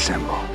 Assemble.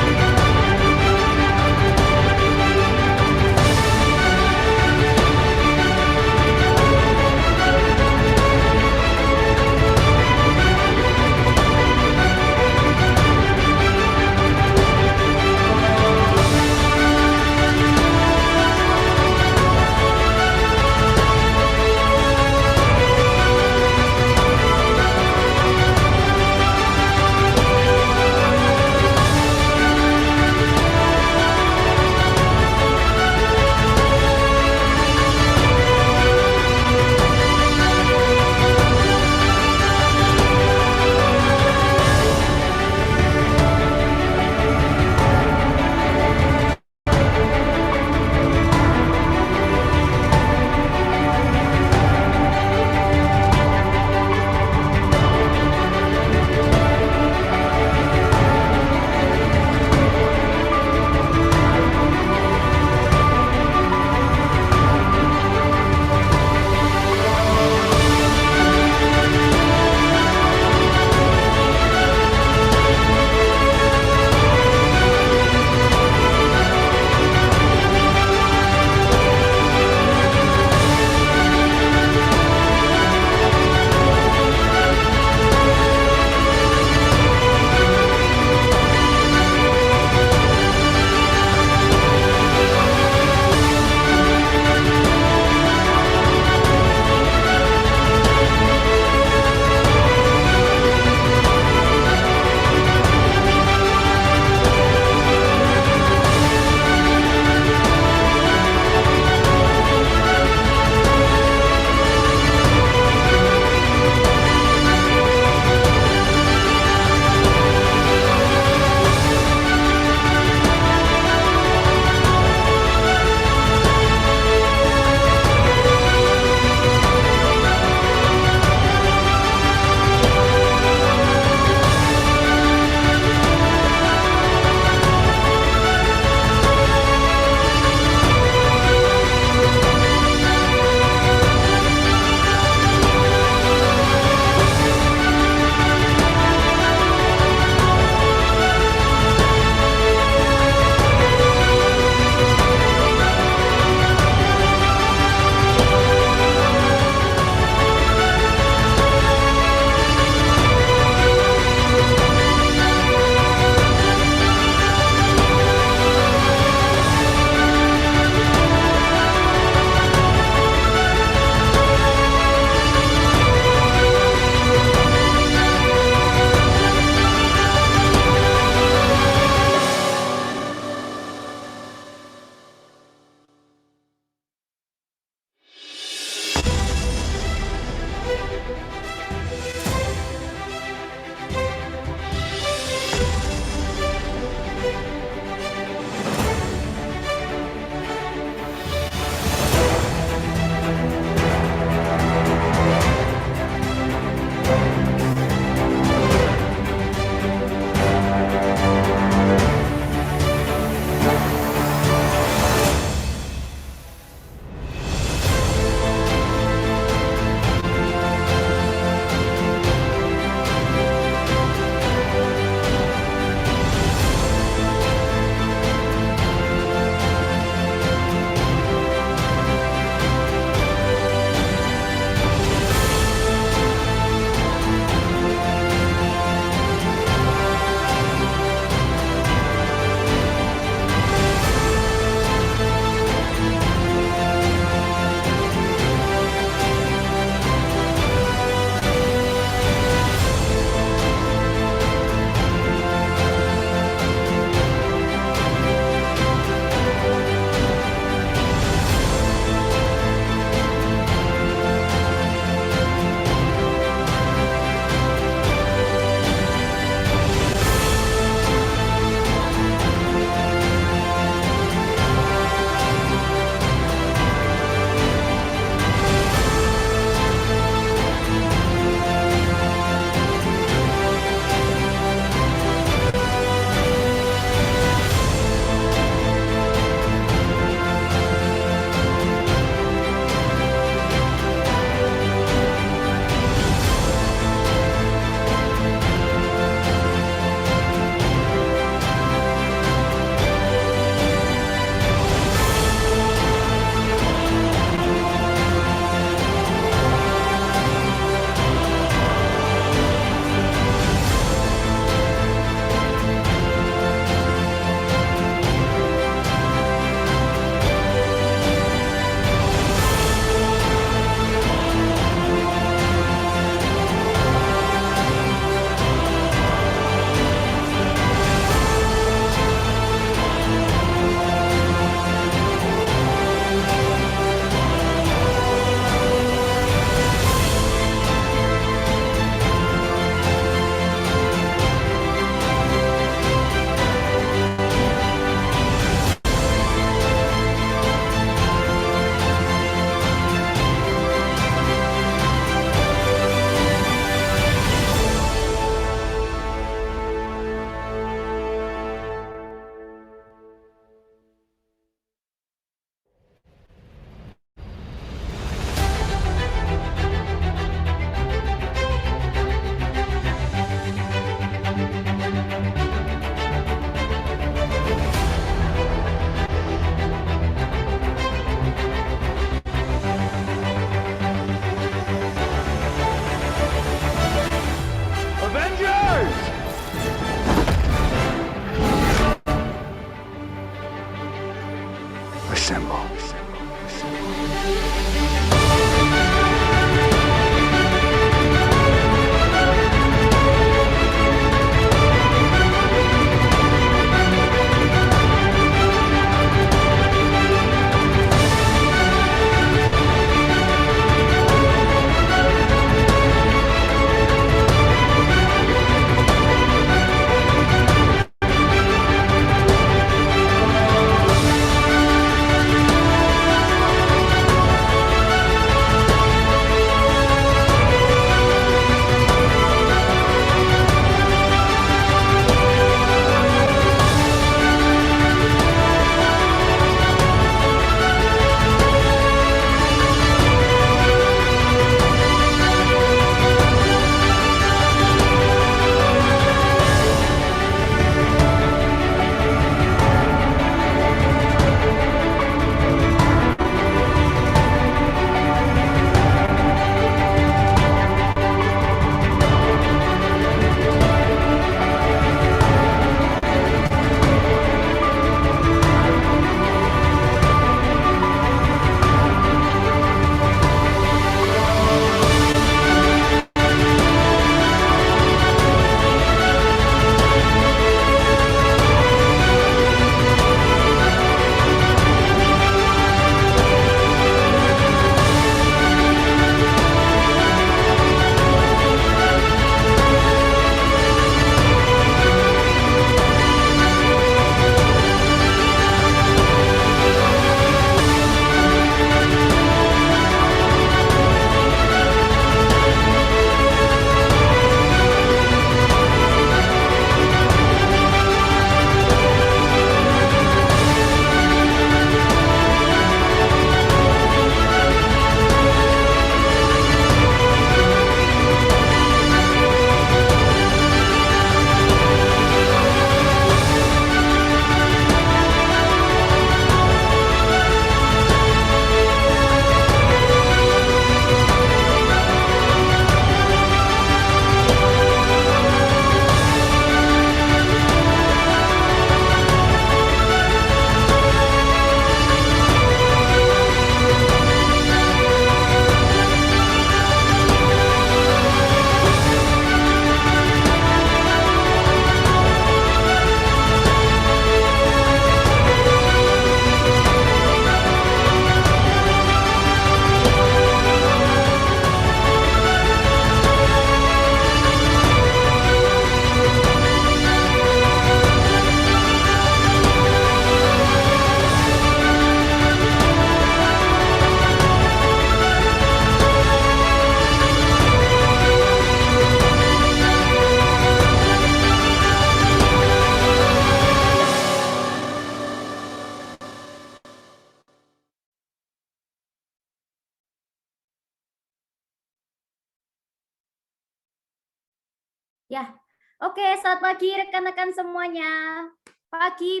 Ya, oke, selamat pagi rekan-rekan semuanya. Pagi,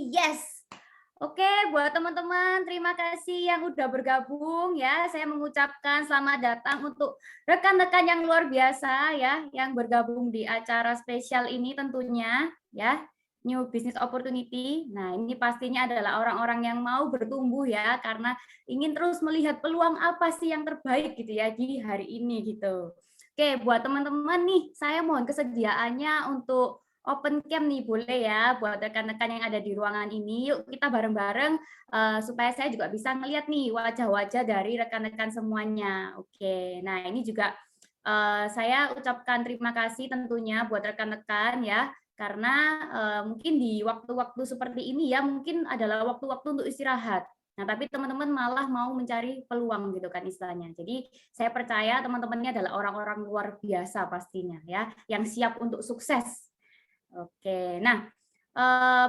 yes. Oke, buat teman-teman, terima kasih yang udah bergabung ya. Saya mengucapkan selamat datang untuk rekan-rekan yang luar biasa ya, yang bergabung di acara spesial ini tentunya ya. New Business Opportunity. Nah, ini pastinya adalah orang-orang yang mau bertumbuh ya, karena ingin terus melihat peluang apa sih yang terbaik gitu ya di hari ini gitu. Oke, buat teman-teman nih, saya mohon kesediaannya untuk open cam nih, boleh ya, buat rekan-rekan yang ada di ruangan ini. Yuk kita bareng-bareng supaya saya juga bisa ngelihat nih wajah-wajah dari rekan-rekan semuanya. Oke, nah ini juga saya ucapkan terima kasih tentunya buat rekan-rekan ya, karena mungkin di waktu-waktu seperti ini ya, mungkin adalah waktu-waktu untuk istirahat. Nah, tapi teman-teman malah mau mencari peluang gitu kan istilahnya. Jadi saya percaya teman-temannya adalah orang-orang luar biasa pastinya ya, yang siap untuk sukses. Oke, nah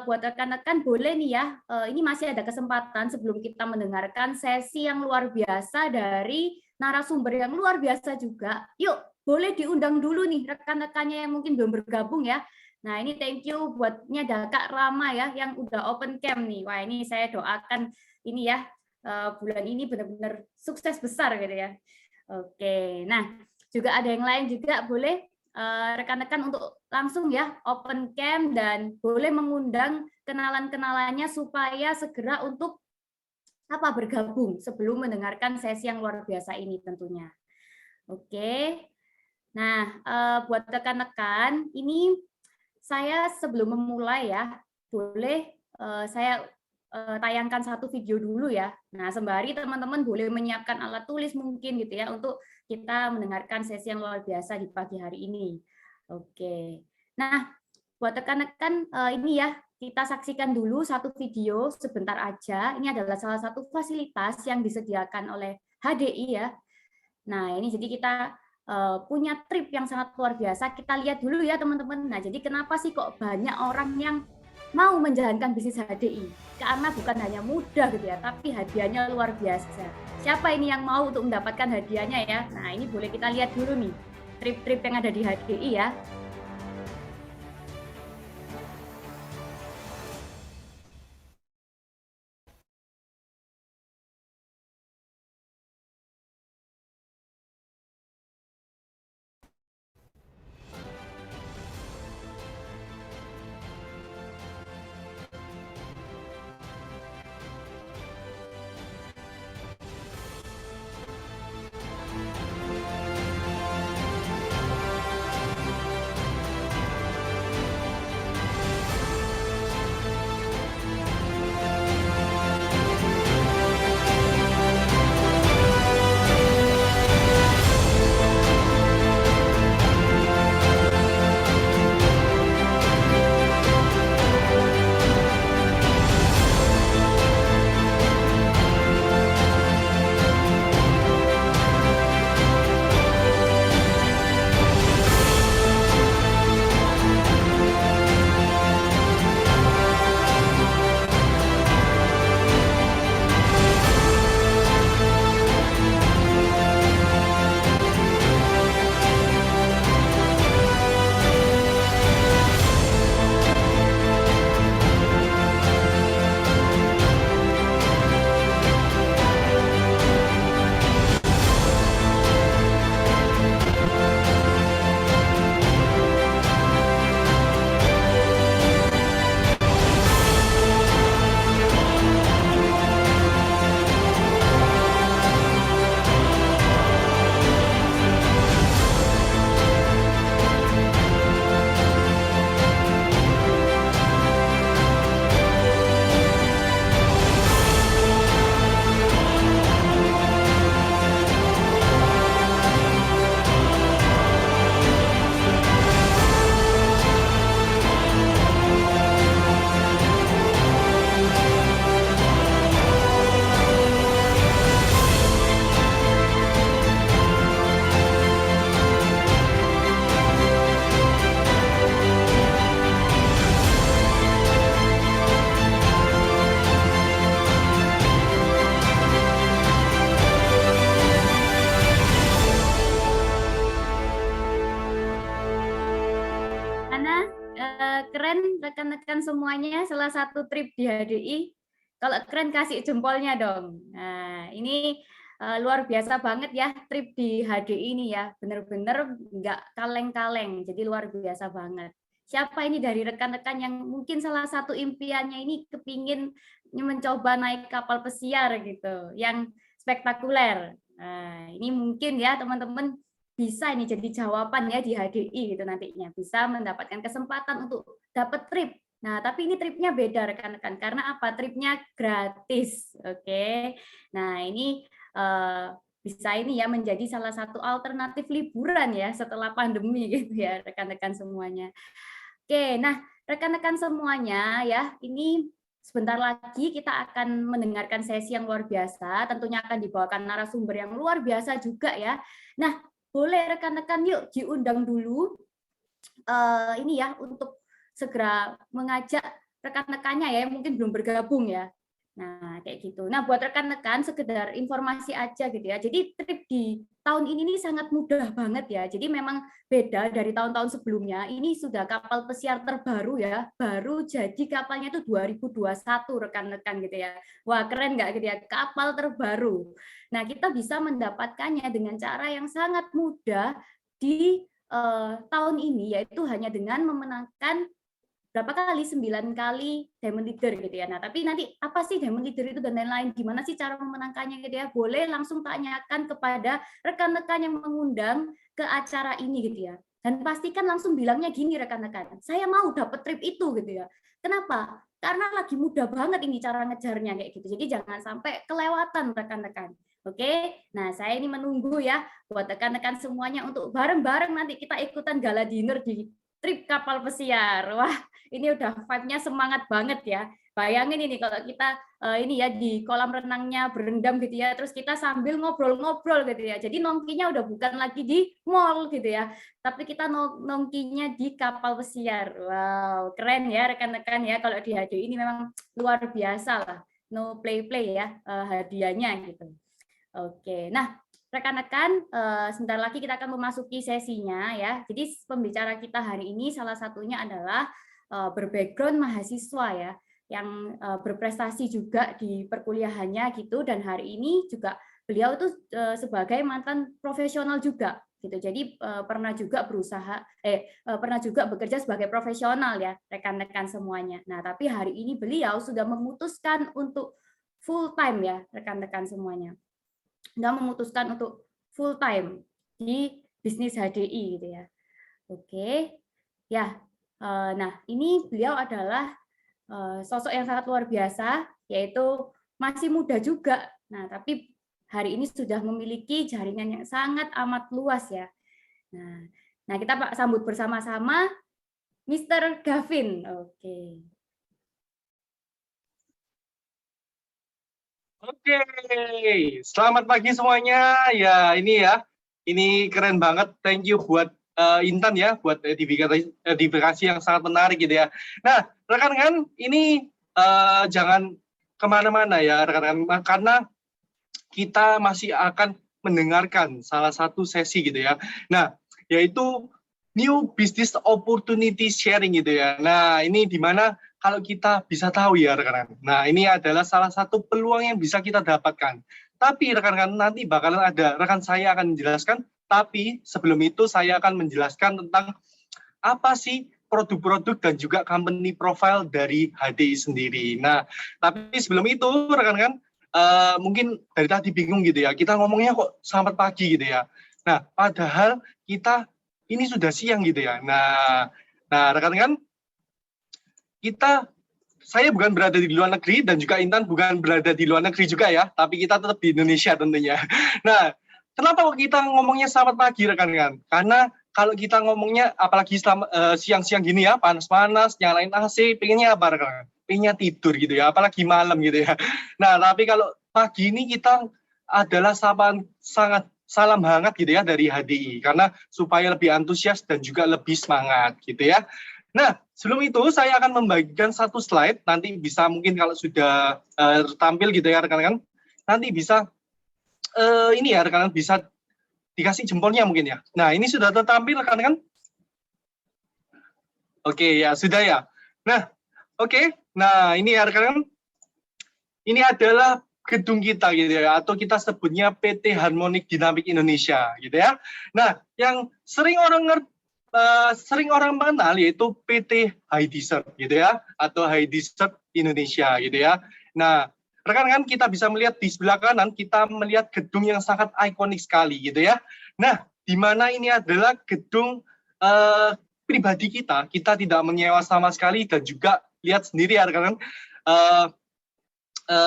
buat rekan-rekan boleh nih ya, ini masih ada kesempatan sebelum kita mendengarkan sesi yang luar biasa dari narasumber yang luar biasa juga. Yuk, boleh diundang dulu nih rekan-rekannya yang mungkin belum bergabung ya. Nah, ini thank you buatnya ada Kak Rama ya yang udah open cam nih. Wah, ini saya doakan ini ya bulan ini benar-benar sukses besar gitu ya. Oke, nah juga ada yang lain juga boleh rekan-rekan untuk langsung ya open cam dan boleh mengundang kenalan-kenalannya supaya segera untuk apa bergabung sebelum mendengarkan sesi yang luar biasa ini tentunya. Oke. Nah, buat rekan-rekan, ini saya sebelum memulai ya, boleh saya tayangkan satu video dulu ya. Nah, sembari teman-teman boleh menyiapkan alat tulis mungkin gitu ya untuk kita mendengarkan sesi yang luar biasa di pagi hari ini. Oke. Nah, buat rekan-rekan ini ya, kita saksikan dulu satu video sebentar aja. Ini adalah salah satu fasilitas yang disediakan oleh HDI ya. Nah, ini jadi kita punya trip yang sangat luar biasa. Kita lihat dulu ya teman-teman. Nah, jadi kenapa sih kok banyak orang yang mau menjalankan bisnis HDI? Karena bukan hanya mudah gitu ya, tapi hadiahnya luar biasa. Siapa ini yang mau untuk mendapatkan hadiahnya ya? Nah, ini boleh kita lihat dulu nih, trip-trip yang ada di HDI ya. keren rekan-rekan semuanya salah satu trip di HDI? Kalau keren kasih jempolnya dong. Nah, ini luar biasa banget ya trip di HDI ini ya. Bener-bener nggak kaleng-kaleng, jadi luar biasa banget. Siapa ini dari rekan-rekan yang mungkin salah satu impiannya ini kepingin mencoba naik kapal pesiar gitu, yang spektakuler. Nah, ini mungkin ya teman-teman bisa ini jadi jawaban ya di HDI gitu nantinya, bisa mendapatkan kesempatan untuk dapat trip. Nah, tapi ini tripnya beda rekan-rekan, karena apa? Tripnya gratis, oke. Nah, ini bisa ini ya menjadi salah satu alternatif liburan ya setelah pandemi gitu ya rekan-rekan semuanya. Oke, nah rekan-rekan semuanya ya, ini sebentar lagi kita akan mendengarkan sesi yang luar biasa, tentunya akan dibawakan narasumber yang luar biasa juga ya. Nah, boleh rekan-rekan yuk diundang dulu ini ya untuk segera mengajak rekan-rekannya ya yang mungkin belum bergabung ya. Nah, kayak gitu. Nah, buat rekan-rekan sekedar informasi aja gitu ya. Jadi trip di tahun ini nih sangat mudah banget ya. Jadi memang beda dari tahun-tahun sebelumnya. Ini sudah kapal pesiar terbaru ya. Baru jadi kapalnya itu 2021 rekan-rekan gitu ya. Wah, keren nggak gitu ya? Kapal terbaru. Nah, kita bisa mendapatkannya dengan cara yang sangat mudah di tahun ini, yaitu hanya dengan memenangkan berapa kali, 9 kali Diamond Leader gitu ya. Nah, tapi nanti apa sih Diamond Leader itu dan lain-lain, gimana sih cara memenangkannya gitu ya, boleh langsung tanyakan kepada rekan-rekan yang mengundang ke acara ini gitu ya. Dan pastikan langsung bilangnya gini rekan-rekan, saya mau dapat trip itu gitu ya. Kenapa? Karena lagi mudah banget ini cara ngejarnya kayak gitu. Jadi jangan sampai kelewatan rekan-rekan. Oke, nah saya ini menunggu ya buat rekan-rekan semuanya untuk bareng-bareng nanti kita ikutan gala dinner di trip kapal pesiar. Wah, ini udah vibe-nya semangat banget ya. Bayangin ini kalau kita ini ya di kolam renangnya berendam gitu ya, terus kita sambil ngobrol-ngobrol gitu ya. Jadi nongkinya udah bukan lagi di mall gitu ya, tapi kita nongkinya di kapal pesiar. Wow, keren ya rekan-rekan ya. Kalau di HDI ini memang luar biasa lah. No play-play ya hadiahnya gitu. Oke, nah rekan-rekan, sebentar lagi kita akan memasuki sesinya ya. Jadi pembicara kita hari ini salah satunya adalah berbackground mahasiswa ya, yang berprestasi juga di perkuliahannya gitu, dan hari ini juga beliau itu sebagai mantan profesional juga gitu. Jadi pernah juga pernah juga bekerja sebagai profesional ya rekan-rekan semuanya. Nah, tapi hari ini beliau sudah memutuskan untuk full time ya rekan-rekan semuanya. Nggak memutuskan untuk full time di bisnis HDI gitu ya. Oke, ya. Nah, ini beliau adalah sosok yang sangat luar biasa, yaitu masih muda juga. Nah, tapi hari ini sudah memiliki jaringan yang sangat amat luas ya. Nah kita Pak sambut bersama-sama Mr. Gavin. Oke. Oke, selamat pagi semuanya. Ya, ini keren banget. Thank you buat Intan ya, buat edifikasi yang sangat menarik gitu ya. Nah, rekan-rekan, ini jangan kemana-mana ya, rekan-rekan, karena kita masih akan mendengarkan salah satu sesi gitu ya. Nah, yaitu New Business Opportunity Sharing gitu ya. Nah, ini di mana kalau kita bisa tahu ya rekan-rekan. Nah, ini adalah salah satu peluang yang bisa kita dapatkan. Tapi rekan-rekan nanti bakalan ada rekan saya akan menjelaskan, tapi sebelum itu saya akan menjelaskan tentang apa sih produk-produk dan juga company profile dari HDI sendiri. Nah, tapi sebelum itu rekan-rekan mungkin dari tadi bingung gitu ya, kita ngomongnya kok selamat pagi gitu ya. Nah, padahal kita ini sudah siang gitu ya. Nah rekan-rekan, saya bukan berada di luar negeri dan juga Intan bukan berada di luar negeri juga ya, tapi kita tetap di Indonesia tentunya. Nah, kenapa kok kita ngomongnya selamat pagi rekan-rekan? Karena kalau kita ngomongnya apalagi siang-siang gini ya, panas-panas, nyalain AC, pengennya apa rekan-rekan? Pengennya tidur gitu ya, apalagi malam gitu ya. Nah, tapi kalau pagi ini kita adalah sangat salam hangat gitu ya dari HDI, karena supaya lebih antusias dan juga lebih semangat gitu ya. Nah, sebelum itu saya akan membagikan satu slide, nanti bisa mungkin kalau sudah tampil gitu ya rekan-rekan, nanti bisa ini ya rekan-rekan bisa dikasih jempolnya mungkin ya. Nah, ini sudah tertampil rekan-rekan? Oke ya, sudah ya. Nah, oke. Nah, ini ya rekan-rekan, ini adalah gedung kita gitu ya, atau kita sebutnya PT Harmonic Dynamic Indonesia gitu ya. Nah, yang sering orang mengenal yaitu PT High Desert gitu ya, atau High Desert Indonesia gitu ya. Nah, rekan-rekan, kita bisa melihat di sebelah kanan, kita melihat gedung yang sangat ikonik sekali gitu ya. Nah, di mana ini adalah gedung pribadi kita tidak menyewa sama sekali, dan juga lihat sendiri ya rekan-rekan,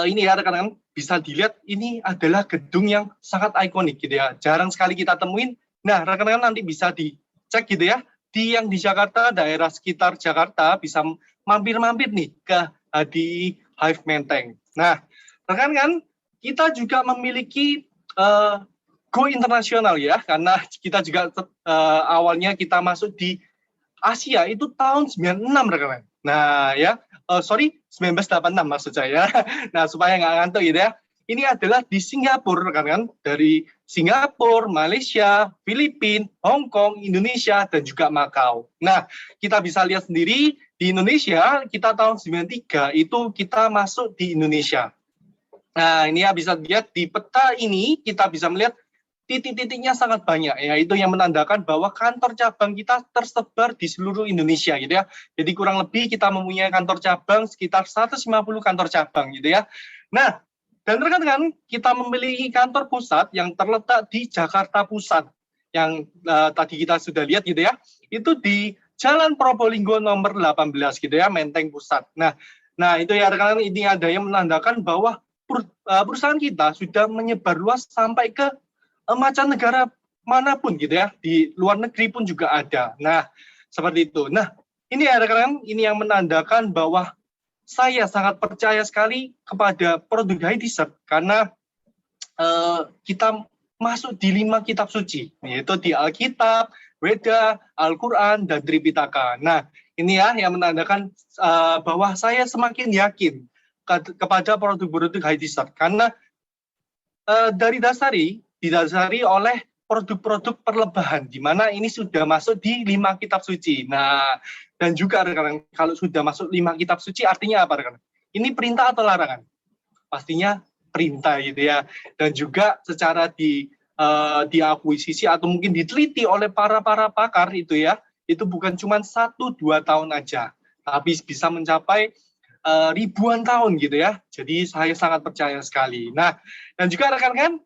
ini ya rekan-rekan, bisa dilihat ini adalah gedung yang sangat ikonik gitu ya, jarang sekali kita temuin. Nah rekan-rekan, nanti bisa dicek gitu ya, yang di Jakarta, daerah sekitar Jakarta, bisa mampir-mampir nih ke di Hive Menteng. Nah rekan-rekan, kita juga memiliki go internasional ya, karena kita juga awalnya kita masuk di Asia itu tahun 96 rekan-rekan. Nah ya, sorry, 1986 maksud saya. Nah, supaya nggak ngantuk gitu ya. Ini adalah di Singapura, kan? Dari Singapura, Malaysia, Filipina, Hong Kong, Indonesia, dan juga Makau. Nah, kita bisa lihat sendiri di Indonesia, kita tahun 93 itu kita masuk di Indonesia. Nah, ini ya bisa lihat di peta ini, kita bisa melihat titik-titiknya sangat banyak, yaitu yang menandakan bahwa kantor cabang kita tersebar di seluruh Indonesia gitu ya. Jadi kurang lebih kita mempunyai kantor cabang sekitar 150 kantor cabang gitu ya. Nah, dan rekan-rekan, kita memiliki kantor pusat yang terletak di Jakarta Pusat, yang tadi kita sudah lihat gitu ya. Itu di Jalan Probolinggo nomor 18 gitu ya, Menteng Pusat. Nah itu ya rekan-rekan, ini ada yang menandakan bahwa perusahaan kita sudah menyebar luas sampai ke mancanegara manapun gitu ya, di luar negeri pun juga ada. Nah, seperti itu. Nah, ini ya rekan-rekan, ini yang menandakan bahwa saya sangat percaya sekali kepada produk High Desert, karena kita masuk di 5 kitab suci, yaitu di Alkitab, Weda, Al-Quran, dan Tripitaka. Nah, ini ya yang menandakan bahwa saya semakin yakin kepada produk-produk High Desert, karena didasari oleh produk-produk perlebahan, di mana ini sudah masuk di 5 kitab suci. Nah, dan juga rekan-rekan, kalau sudah masuk 5 kitab suci artinya apa rekan? Ini perintah atau larangan? Pastinya perintah gitu ya. Dan juga secara diakuisisi atau mungkin diteliti oleh para pakar itu ya, itu bukan cuma 1-2 tahun aja, tapi bisa mencapai ribuan tahun gitu ya. Jadi saya sangat percaya sekali. Nah, dan juga rekan-rekan,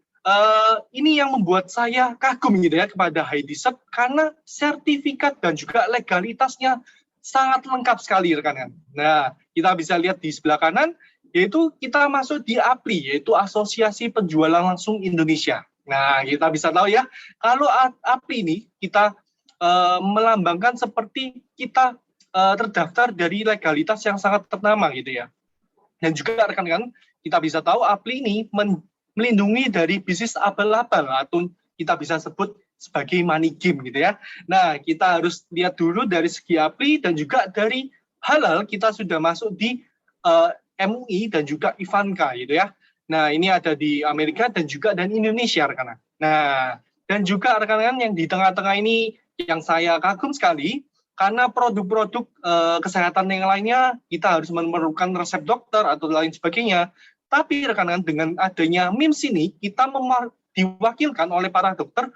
ini yang membuat saya kagum gitu ya kepada High Desert, karena sertifikat dan juga legalitasnya sangat lengkap sekali rekan-rekan. Nah, kita bisa lihat di sebelah kanan, yaitu kita masuk di APLI, yaitu Asosiasi Penjualan Langsung Indonesia. Nah, kita bisa tahu ya, kalau APLI ini kita melambangkan seperti kita terdaftar dari legalitas yang sangat ternama gitu ya. Dan juga rekan-rekan, kita bisa tahu APLI ini melindungi dari bisnis abal-abal, atau kita bisa sebut sebagai money game gitu ya. Nah, kita harus lihat dulu dari segi APLI, dan juga dari halal kita sudah masuk di MUI dan juga Ivanka gitu ya. Nah, ini ada di Amerika dan juga dan Indonesia rekan-rekan. Nah, dan juga rekan-rekan, yang di tengah-tengah ini yang saya kagum sekali, karena produk-produk kesehatan yang lainnya kita harus memerlukan resep dokter atau lain sebagainya. Tapi rekan-rekan, dengan adanya MIMS ini, kita diwakilkan oleh para dokter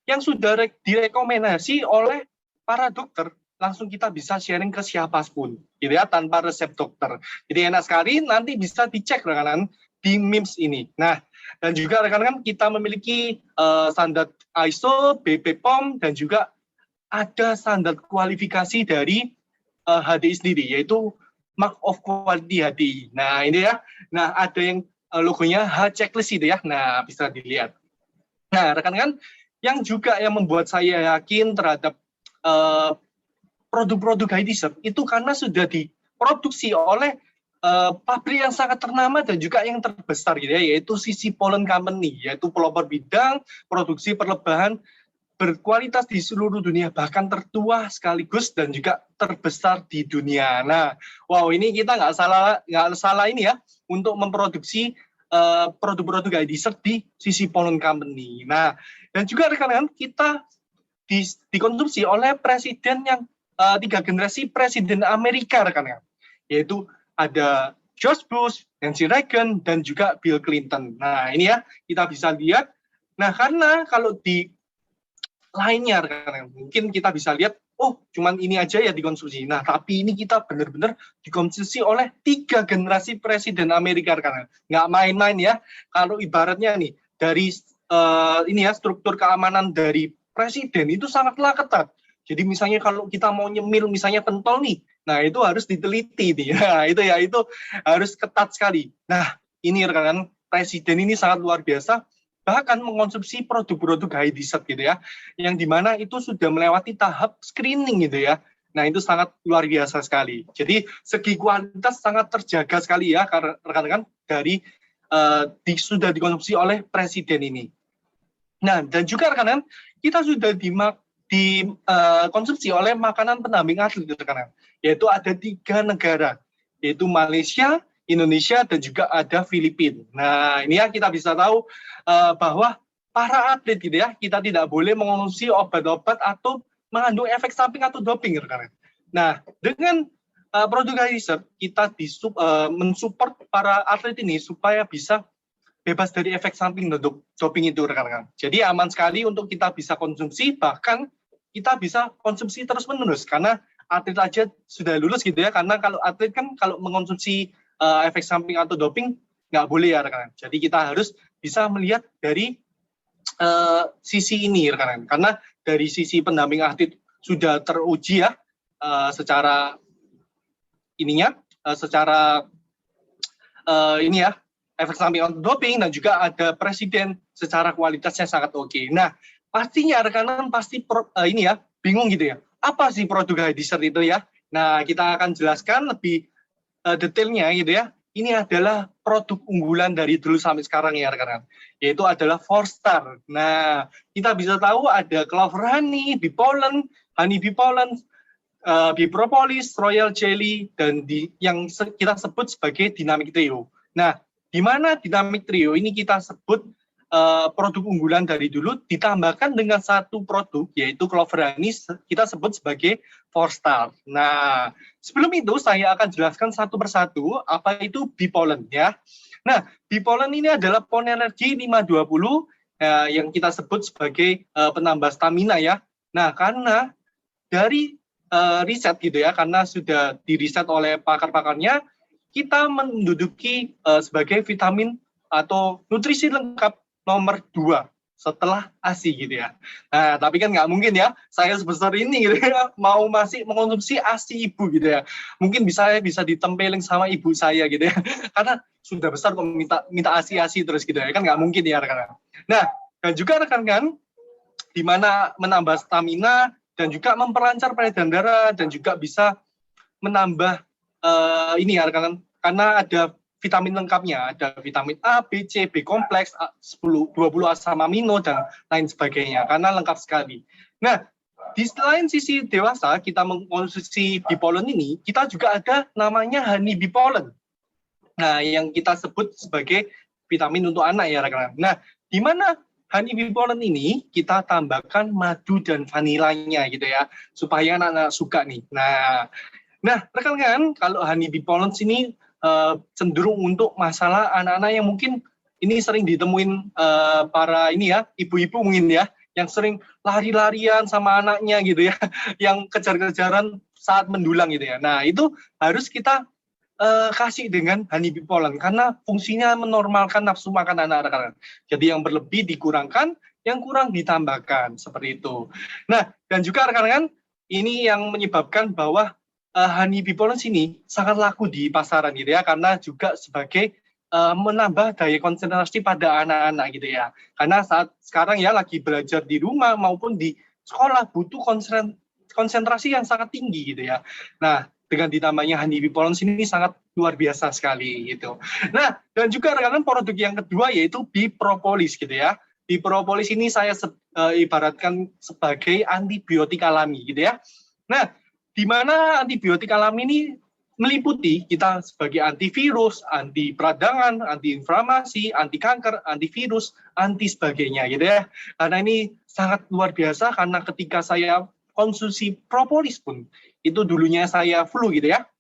yang sudah direkomendasi oleh para dokter, langsung kita bisa sharing ke siapapun, gitu ya, tanpa resep dokter. Jadi enak sekali, nanti bisa dicek rekan-rekan di MIMS ini. Nah, dan juga rekan-rekan, kita memiliki standar ISO, BPOM, dan juga ada standar kualifikasi dari HDI sendiri, yaitu Mark of Quality HDI. Nah, ini ya. Nah, ada yang logonya H checklist itu ya. Nah, bisa dilihat. Nah, rekan-rekan, yang juga yang membuat saya yakin terhadap produk-produk High Desert itu karena sudah diproduksi oleh pabrik yang sangat ternama dan juga yang terbesar gitu ya, yaitu Sisi Pollen Company, yaitu pelopor bidang produksi perlebahan berkualitas di seluruh dunia, bahkan tertua sekaligus dan juga terbesar di dunia. Nah, wow, ini kita nggak salah ini ya untuk memproduksi produk-produk High Desert di Sisi Pollen Company. Nah, dan juga rekan-rekan, kita dikonsumsi oleh presiden yang 3 generasi presiden Amerika rekan-rekan. yaitu ada George Bush, Nancy Reagan, dan juga Bill Clinton. Nah, ini ya, kita bisa lihat. Nah, karena kalau di lainnya, mungkin kita bisa lihat, oh, cuman ini aja ya dikonsumsi. Nah, tapi ini kita benar-benar dikonsumsi oleh 3 generasi presiden Amerika, karena nggak main-main ya. Kalau ibaratnya nih, dari ini ya, struktur keamanan dari presiden itu sangatlah ketat. Jadi misalnya kalau kita mau nyemil misalnya pentol nih, nah itu harus diteliti nih. Nah, itu harus ketat sekali. Nah, ini rekan-rekan, presiden ini sangat luar biasa, bahkan mengkonsumsi produk-produk high dessert gitu ya, yang dimana itu sudah melewati tahap screening gitu ya. Nah, itu sangat luar biasa sekali. Jadi segi kualitas sangat terjaga sekali ya, karena rekan-rekan dari sudah dikonsumsi oleh presiden ini. Nah, dan juga rekan-rekan, kita sudah dikonsumsi oleh makanan pendamping atlet, rekan-rekan, yaitu ada 3 negara, yaitu Malaysia, Indonesia, dan juga ada Filipina. Nah, ini ya kita bisa tahu bahwa para atlet gitu ya, kita tidak boleh mengonsumsi obat-obat atau mengandung efek samping atau doping, rekan-rekan. Nah, dengan produk research kita mensupport para atlet ini supaya bisa bebas dari efek samping doping itu, rekan-rekan. Jadi aman sekali untuk kita bisa konsumsi, bahkan kita bisa konsumsi terus-menerus, karena atlet aja sudah lulus gitu ya, karena kalau atlet kan kalau mengonsumsi efek samping atau doping, nggak boleh ya, rekan-rekan. Jadi kita harus bisa melihat dari sisi ini, rekan-rekan, karena dari sisi pendamping atlet sudah teruji ya, secara ininya, secara ini ya, efek samping doping, dan juga ada presiden secara kualitasnya sangat oke. Nah, pastinya rekan-rekan pasti ini ya, bingung gitu ya. Apa sih produk high dessert itu ya? Nah, kita akan jelaskan lebih detailnya gitu ya. Ini adalah produk unggulan dari dulu sampai sekarang ya rekan-rekan, yaitu adalah 4-star. Nah, kita bisa tahu ada Clover Honey, Bee Pollen, Honey Bee Pollen, Bee Propolis, Royal Jelly, dan yang kita sebut sebagai Dynamic Trio. Nah, di mana Dynamic Trio ini kita sebut produk unggulan dari dulu, ditambahkan dengan satu produk, yaitu Clover Honey, kita sebut sebagai 4-star. Nah, sebelum itu saya akan jelaskan satu persatu apa itu Bee Pollen ya. Nah, Bee Pollen ini adalah Ponenergy 520 yang kita sebut sebagai penambah stamina ya. Nah, karena dari riset gitu ya, karena sudah diriset oleh pakar-pakarnya, kita menduduki sebagai vitamin atau nutrisi lengkap nomor 2 setelah ASI gitu ya. Nah, tapi kan nggak mungkin ya, saya sebesar ini gitu ya, mau masih mengkonsumsi ASI ibu gitu ya. Mungkin bisa ditempelin sama ibu saya gitu ya, karena sudah besar kok minta ASI terus gitu ya, kan nggak mungkin ya rekan-rekan. Nah, dan juga rekan-rekan, di mana menambah stamina dan juga memperlancar peredaran darah, dan juga bisa menambah ini ya rekan-rekan, karena ada vitamin lengkapnya, ada vitamin A, B, C, B kompleks, 20 asam amino, dan lain sebagainya, karena lengkap sekali. Nah, di selain sisi dewasa, kita mengkonsumsi Bee Pollen ini, kita juga ada namanya Honey Bee Pollen. Nah, yang kita sebut sebagai vitamin untuk anak ya rekan-rekan. Nah, di mana Honey Bee Pollen ini kita tambahkan madu dan vanilanya gitu ya, supaya anak-anak suka nih. Nah, rekan-rekan, kalau Honey Bee Pollen ini cenderung untuk masalah anak-anak yang mungkin ini sering ditemuin para ini ya, ibu-ibu mungkin ya, yang sering lari-larian sama anaknya gitu ya, yang kejar-kejaran saat mendulang gitu ya. Nah, itu harus kita kasih dengan Honey Bee Pollen, karena fungsinya menormalkan nafsu makan anak-anak. Jadi yang berlebih dikurangkan, yang kurang ditambahkan, seperti itu. Nah, dan juga rekan-rekan, ini yang menyebabkan bahwa Honey Bee Pollen ini sangat laku di pasaran gitu ya, karena juga sebagai menambah daya konsentrasi pada anak-anak gitu ya. Karena saat sekarang ya lagi belajar di rumah maupun di sekolah butuh konsentrasi yang sangat tinggi gitu ya. Nah, dengan ditambahnya Honey Bee Pollen ini sangat luar biasa sekali gitu. Nah, dan juga rekan-rekan, produk yang kedua yaitu Bee Propolis gitu ya. Bee Propolis ini saya ibaratkan sebagai antibiotik alami gitu ya. Nah, di mana antibiotik alami ini meliputi kita sebagai antivirus, anti peradangan, anti inflamasi, anti kanker, antivirus, anti sebagainya gitu ya. Karena ini sangat luar biasa, karena ketika saya konsumsi propolis pun, itu dulunya saya flu gitu ya.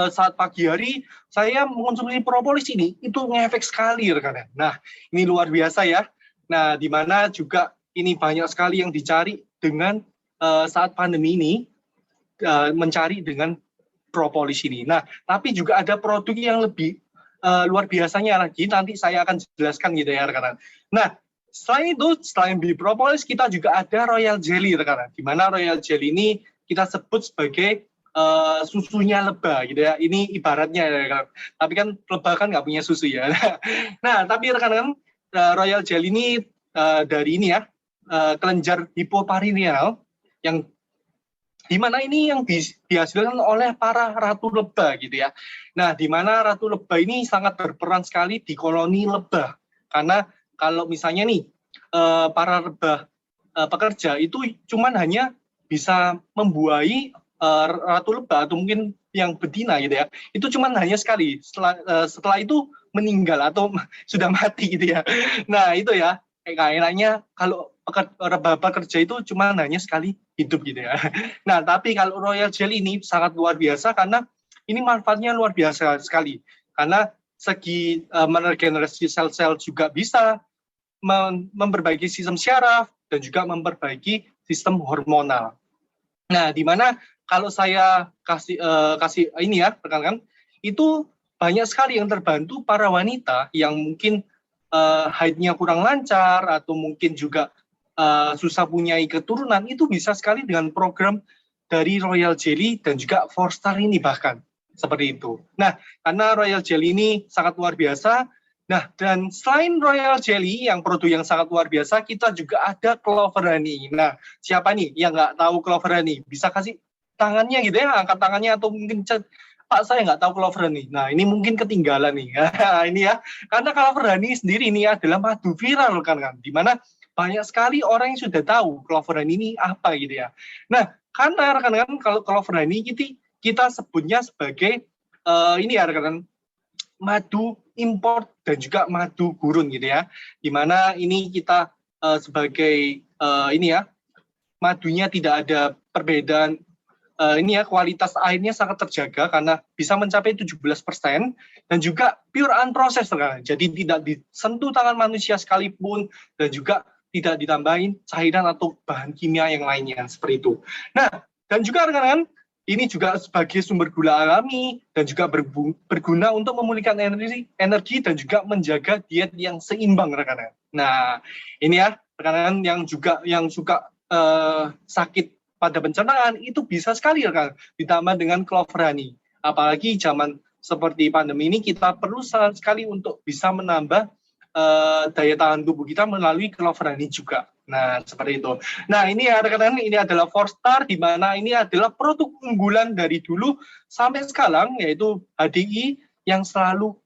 saat pagi hari saya mengonsumsi propolis ini itu ngefek sekali rekan. Nah, ini luar biasa ya. Nah, di mana juga ini banyak sekali yang dicari dengan saat pandemi ini mencari dengan propolis ini. Nah, tapi juga ada produk yang lebih luar biasanya lagi, nanti saya akan jelaskan gitu ya rekan. Nah, selain itu, selain beli propolis, kita juga ada royal jelly rekan. Di mana royal jelly ini kita sebut sebagai susunya lebah gitu ya. Ini ibaratnya ya rekan. Tapi kan lebah kan nggak punya susu ya. Nah, tapi rekan-rekan, royal jelly ini dari ini ya, kelenjar hipoparineal yang di mana ini yang dihasilkan oleh para ratu lebah gitu ya. Nah, di mana ratu lebah ini sangat berperan sekali di koloni lebah. Karena kalau misalnya nih para lebah pekerja itu cuman hanya bisa membuahi ratu lebah atau mungkin yang betina gitu ya. Itu cuman hanya sekali. Setelah itu meninggal atau sudah mati gitu ya. Nah, itu ya kayaknya kalau pekerja itu cuma hanya sekali hidup gitu ya. Nah, tapi kalau royal jelly ini sangat luar biasa karena ini manfaatnya luar biasa sekali. Karena segi meregenerasi sel-sel juga bisa, memperbaiki sistem syaraf dan juga memperbaiki sistem hormonal. Nah, di mana kalau saya kasih ini ya, rekan-rekan, itu banyak sekali yang terbantu para wanita yang mungkin haidnya kurang lancar atau mungkin juga susah punya keturunan, itu bisa sekali dengan program dari Royal Jelly dan juga 4-star ini bahkan seperti itu. Nah, karena Royal Jelly ini sangat luar biasa. Nah, dan selain Royal Jelly yang produk yang sangat luar biasa, kita juga ada Clover Honey. Nah, siapa nih yang nggak tahu Clover Honey? Bisa kasih tangannya gitu ya, angkat tangannya atau mungkin Pak, saya nggak tahu Clover Honey. Nah, ini mungkin ketinggalan nih. Ini ya, karena Clover Honey sendiri ini adalah madu viral kan, di mana banyak sekali orang yang sudah tahu Clover Honey ini apa gitu ya. Nah, karena rekan-rekan kalau Clover Honey kita sebutnya sebagai ini ya rekan-rekan, madu import dan juga madu gurun gitu ya. Dimana ini kita sebagai ini ya, madunya tidak ada perbedaan ini ya, kualitas airnya sangat terjaga karena bisa mencapai 17% dan juga pure unprocessed kan. Jadi tidak disentuh tangan manusia sekalipun dan juga tidak ditambahin cairan atau bahan kimia yang lainnya seperti itu. Nah, dan juga rekan-rekan, ini juga sebagai sumber gula alami dan juga berguna untuk memulihkan energi dan juga menjaga diet yang seimbang rekan-rekan. Nah, ini ya rekan-rekan yang suka sakit pada pencernaan itu bisa sekali rekan ditambah dengan Clover Honey. Apalagi zaman seperti pandemi ini kita perlu sekali untuk bisa menambah daya tahan tubuh kita melalui Clover Honey juga. Nah, seperti itu. Nah, ini ya rekan-rekan, ini adalah 4-star di mana ini adalah produk unggulan dari dulu sampai sekarang, yaitu HDI yang selalu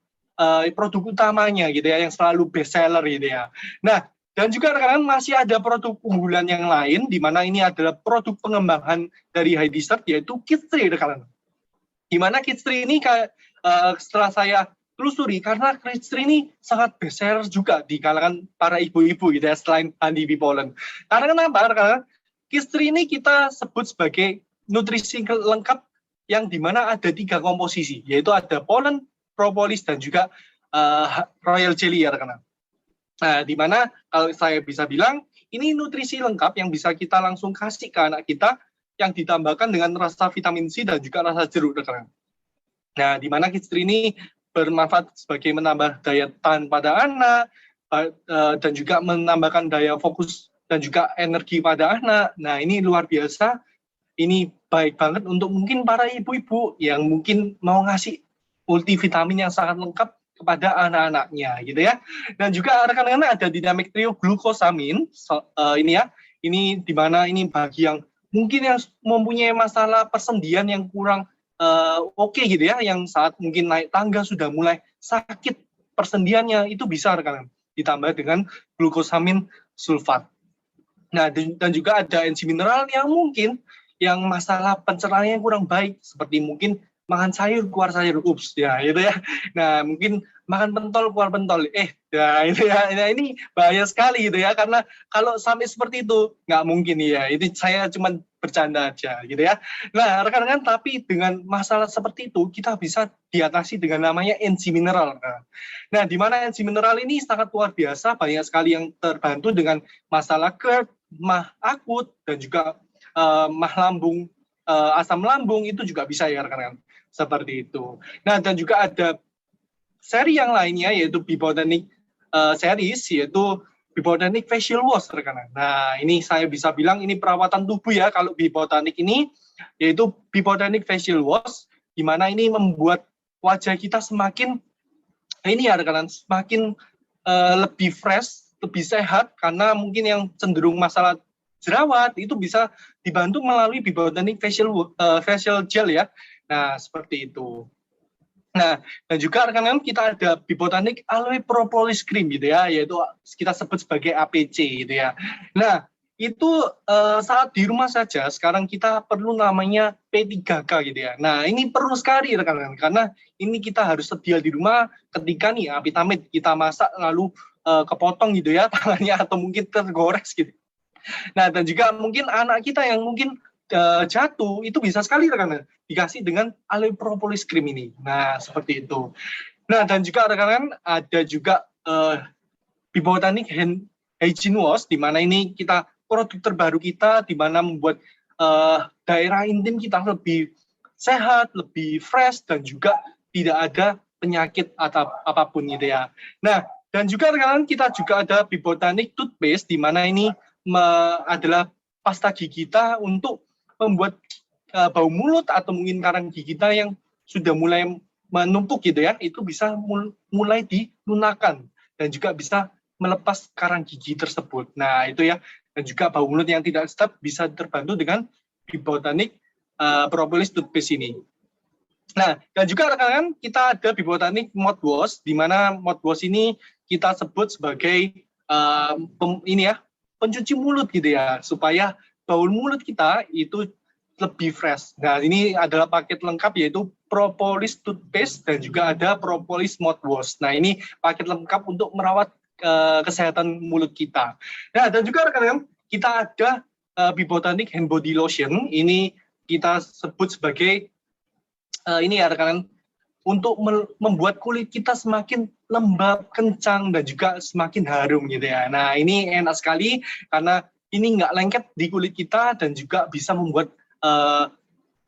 produk utamanya gitu ya, yang selalu best seller gitu ya. Nah, dan juga rekan-rekan masih ada produk unggulan yang lain di mana ini adalah produk pengembangan dari HiDessert yaitu Kids Tree rekan-rekan. Di mana Kids Tree ini setelah saya telusuri karena Kids Tree ini sangat best seller juga di kalangan para ibu-ibu gitu ya selain Honeybee Pollen. Karena kenapa? Karena Kids Tree ini kita sebut sebagai nutrisi lengkap yang dimana ada 3 komposisi, yaitu ada pollen, propolis dan juga royal jelly ya rekan-rekan. Nah, di mana kalau saya bisa bilang ini nutrisi lengkap yang bisa kita langsung kasih ke anak kita yang ditambahkan dengan rasa vitamin C dan juga rasa jeruk rekan-rekan. Nah, di mana Kids Tree ini bermanfaat sebagai menambah daya tahan pada anak dan juga menambahkan daya fokus dan juga energi pada anak. Nah, ini luar biasa. Ini baik banget untuk mungkin para ibu-ibu yang mungkin mau ngasih multivitamin yang sangat lengkap kepada anak-anaknya gitu ya. Dan juga rekan-rekan ada dinamik trio glukosamin ini ya. Ini di mana ini bagi yang mungkin yang mempunyai masalah persendian yang kurang oke gitu ya, yang saat mungkin naik tangga sudah mulai sakit persendiannya, itu bisa rekan-rekan ditambah dengan glukosamin sulfat. Nah, dan juga ada enzim mineral yang mungkin yang masalah pencernaannya kurang baik, seperti mungkin makan sayur keluar sayur, ya gitu ya. Nah, mungkin makan pentol keluar pentol, Ya, ini ya, ini bahaya sekali gitu ya, karena kalau sampai seperti itu nggak mungkin ya. Ini saya cuma bercanda aja gitu ya. Nah, rekan-rekan, tapi dengan masalah seperti itu kita bisa diatasi dengan namanya NC mineral. Nah, di mana NC mineral ini sangat luar biasa, banyak sekali yang terbantu dengan masalah GERD, mah akut dan juga mah lambung, asam lambung itu juga bisa ya rekan-rekan. Seperti itu. Nah, dan juga ada seri yang lainnya yaitu Bibotanic series, yaitu Bibotanic Facial Wash rekan. Nah, ini saya bisa bilang ini perawatan tubuh ya kalau Bibotanic ini, yaitu Bibotanic Facial Wash, di mana ini membuat wajah kita semakin ini ya rekan, semakin lebih fresh, lebih sehat, karena mungkin yang cenderung masalah jerawat itu bisa dibantu melalui Bibotanic facial gel ya. Nah, seperti itu. Nah, dan juga rekan-rekan kita ada Bibotanic Aloe Propolis Cream gitu ya, yaitu kita sebut sebagai APC gitu ya. Nah, itu saat di rumah saja sekarang kita perlu namanya P3K gitu ya. Nah, ini perlu sekali rekan-rekan, karena ini kita harus sedia di rumah ketika nih amit-amit kita masak lalu kepotong gitu ya tangannya, atau mungkin tergores gitu. Nah, dan juga mungkin anak kita yang mungkin jatuh, itu bisa sekali rekan-rekan dikasih dengan aloe propolis cream ini. Nah, seperti itu. Nah, dan juga rekan-rekan ada juga Bibotanic Hygiene Wash, di mana ini kita produk terbaru kita, di mana membuat daerah intim kita lebih sehat, lebih fresh, dan juga tidak ada penyakit atau apapun gitu ya. Nah, dan juga rekan-rekan kita juga ada Bibotanic Toothpaste, di mana ini adalah pasta gigi kita untuk membuat bau mulut atau mungkin karang gigi kita yang sudah mulai menumpuk gitu ya, itu bisa mulai dilunakkan dan juga bisa melepas karang gigi tersebut. Nah, itu ya. Dan juga bau mulut yang tidak sedap bisa terbantu dengan Bibotanic Propolis Toothpaste ini. Nah, dan juga rekan-rekan kita ada Bibotanic Mouthwash, di mana mouthwash ini kita sebut sebagai ini ya, pencuci mulut gitu ya, supaya bau mulut kita itu lebih fresh. Nah, ini adalah paket lengkap yaitu propolis toothpaste dan juga ada propolis mouthwash. Nah, ini paket lengkap untuk merawat kesehatan mulut kita. Nah, dan juga rekan-rekan kita ada Bibotanic Hand Body Lotion. Ini kita sebut sebagai ini ya rekan-rekan, untuk membuat kulit kita semakin lembab, kencang, dan juga semakin harum gitu ya. Nah, ini enak sekali karena ini nggak lengket di kulit kita dan juga bisa membuat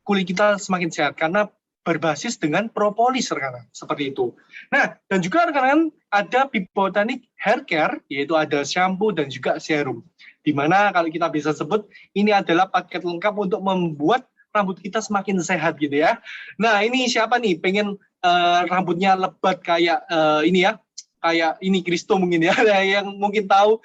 kulit kita semakin sehat karena berbasis dengan propolis rekan-rekan, seperti itu. Nah, dan juga rekan-rekan ada Bibotanic Hair Care, yaitu ada shampoo dan juga serum. Di mana kalau kita bisa sebut ini adalah paket lengkap untuk membuat rambut kita semakin sehat gitu ya. Nah, ini siapa nih pengen rambutnya lebat kayak ini ya, kayak ini Kristo mungkin ya, yang mungkin tahu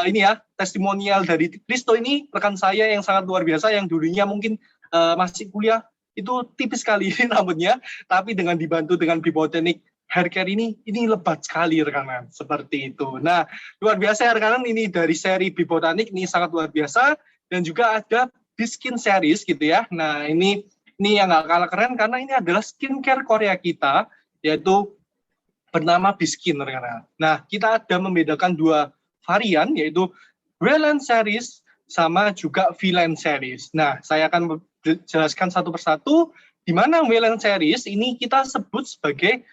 ini ya, testimonial dari Kristo ini, rekan saya yang sangat luar biasa, yang dulunya mungkin masih kuliah, itu tipis sekali rambutnya, tapi dengan dibantu dengan Bibotanic Hair Care ini lebat sekali rekan-rekan, seperti itu. Nah, luar biasa ya rekan-rekan, ini dari seri Bibotanic, ini sangat luar biasa, dan juga ada Biskin Series gitu ya. Nah, ini yang nggak kalah keren karena ini adalah skincare Korea kita, yaitu bernama Biskin rekan-rekan. Nah, kita ada membedakan dua varian, yaitu Wayland Series sama juga V-Line Series. Nah, saya akan jelaskan satu persatu, di mana Wayland Series ini kita sebut sebagai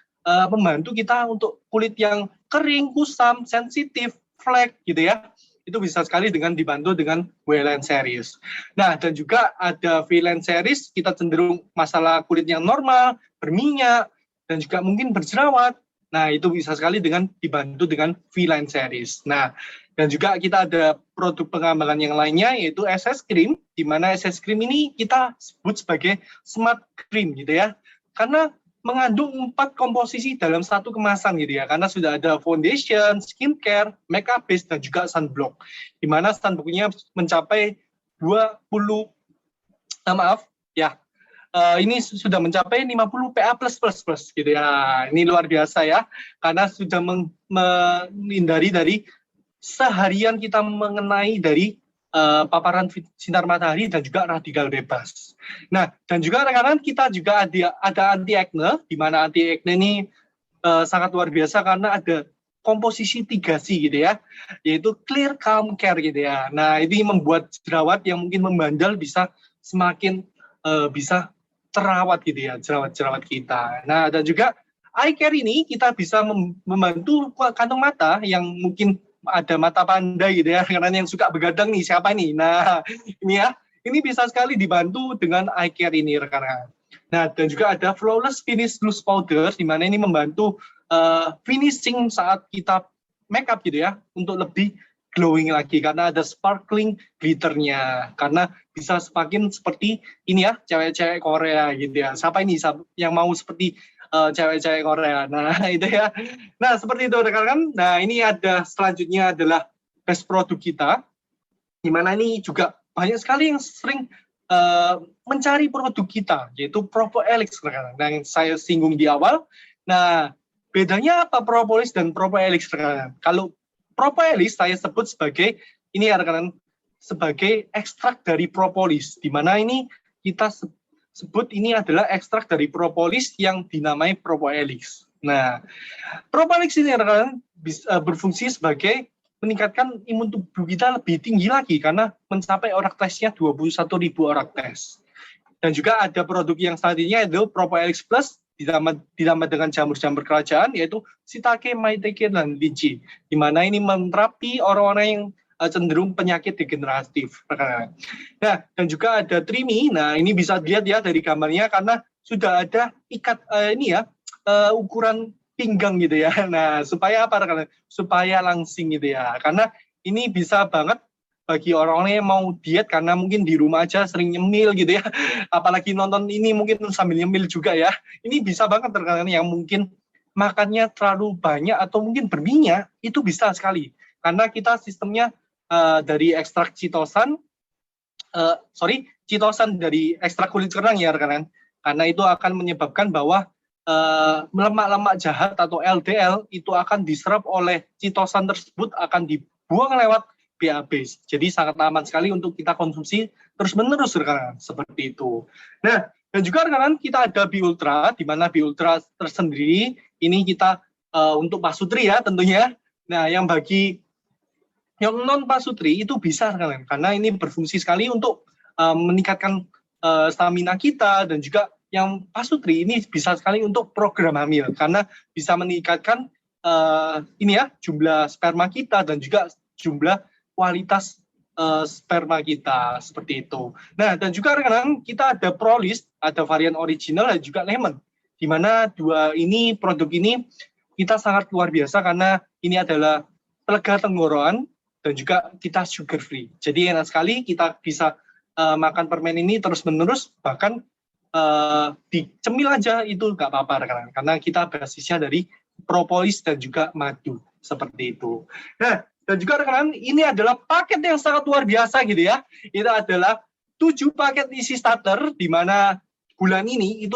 membantu kita untuk kulit yang kering, kusam, sensitif, flek gitu ya. Itu bisa sekali dengan dibantu dengan Wayland Series. Nah, dan juga ada V-Line Series, kita cenderung masalah kulit yang normal, berminyak, dan juga mungkin berjerawat. Nah, itu bisa sekali dengan dibantu dengan V-Line Series. Nah, dan juga kita ada produk pengembangan yang lainnya, yaitu SS Cream, di mana SS Cream ini kita sebut sebagai Smart Cream gitu ya. Karena mengandung 4 komposisi dalam satu kemasan gitu ya, karena sudah ada foundation, skincare, makeup base, dan juga sunblock, di mana sunblocknya mencapai 20, ini sudah mencapai 50 PA++ gitu ya. Ini luar biasa ya, karena sudah menghindari dari seharian kita mengenai dari paparan sinar matahari dan juga radikal bebas. Nah, dan juga rekan-rekan kita juga ada anti acne, di mana anti acne ini sangat luar biasa karena ada komposisi 3C gitu ya, yaitu clear, calm, care gitu ya. Nah, ini membuat jerawat yang mungkin membandel bisa semakin bisa terawat gitu ya, jerawat-jerawat kita. Nah, dan juga eye care ini kita bisa membantu kantong mata yang mungkin ada mata pandai gitu ya, karena yang suka begadang nih siapa nih? Nah, ini ya, ini bisa sekali dibantu dengan eye care ini rekan-rekan. Nah, dan juga ada flawless finish loose powder, di mana ini membantu finishing saat kita make up gitu ya, untuk lebih glowing lagi karena ada sparkling glitternya, karena bisa semakin seperti ini ya, cewek-cewek Korea gitu ya. Siapa ini yang mau seperti cewek-cewek Korea? Nah itu ya. Nah seperti itu rekan-rekan. Nah ini ada selanjutnya adalah best produk kita, di mana ini juga banyak sekali yang sering mencari produk kita, yaitu Propolis rekan-rekan. Nah yang saya singgung di awal. Nah bedanya apa propolis dan propolis rekan-rekan? Kalau propolis saya sebut sebagai ini ya rekan-rekan, sebagai ekstrak dari propolis, di mana ini kita sebut ini adalah ekstrak dari propolis yang dinamai propolis. Nah, propolis ini rekan-rekan berfungsi sebagai meningkatkan imun tubuh kita lebih tinggi lagi karena mencapai oraktesnya 21.000 oraktes. Dan juga ada produk yang selanjutnya yaitu Propolis Plus ditambah dengan jamur-jamur kerajaan yaitu shiitake, maitake, dan lychee, di mana ini menerapi orang-orang yang cenderung penyakit degeneratif. Nah, dan juga ada Trimi. Nah, ini bisa dilihat ya dari gambarnya karena sudah ada ikat ini ya ukuran pinggang gitu ya. Nah, supaya apa rekan? Supaya langsing gitu ya. Karena ini bisa banget bagi orang-orang yang mau diet karena mungkin di rumah aja sering nyemil gitu ya, apalagi nonton ini mungkin sambil nyemil juga ya, ini bisa banget rekan-rekan yang mungkin makannya terlalu banyak atau mungkin berminyak, itu bisa sekali karena kita sistemnya dari ekstrak chitosan dari ekstrak kulit kerang ya rekan-rekan, karena itu akan menyebabkan bahwa lemak-lemak jahat atau LDL itu akan diserap oleh chitosan tersebut, akan dibuang lewat BAB. Jadi sangat aman sekali untuk kita konsumsi terus-menerus rekan-rekan, seperti itu. Nah, dan juga rekan-rekan kita ada Biultra, di mana Biultra tersendiri ini kita untuk pasutri ya tentunya. Nah, yang bagi yang non pasutri itu bisa rekan-rekan, karena ini berfungsi sekali untuk meningkatkan stamina kita, dan juga yang pasutri ini bisa sekali untuk program hamil karena bisa meningkatkan ini ya jumlah sperma kita dan juga jumlah kualitas sperma kita, seperti itu. Nah, dan juga rekan-rekan kita ada Prolis, ada varian original dan juga lemon, di mana dua ini produk ini kita sangat luar biasa karena ini adalah pelega tenggorokan dan juga kita sugar free. Jadi enak sekali kita bisa makan permen ini terus-menerus, bahkan dicemil aja itu nggak apa-apa rekan-rekan, karena kita basisnya dari propolis dan juga madu, seperti itu. Nah, dan juga rekan-rekan ini adalah paket yang sangat luar biasa gitu ya. Itu adalah 7 paket isi starter, di mana bulan ini itu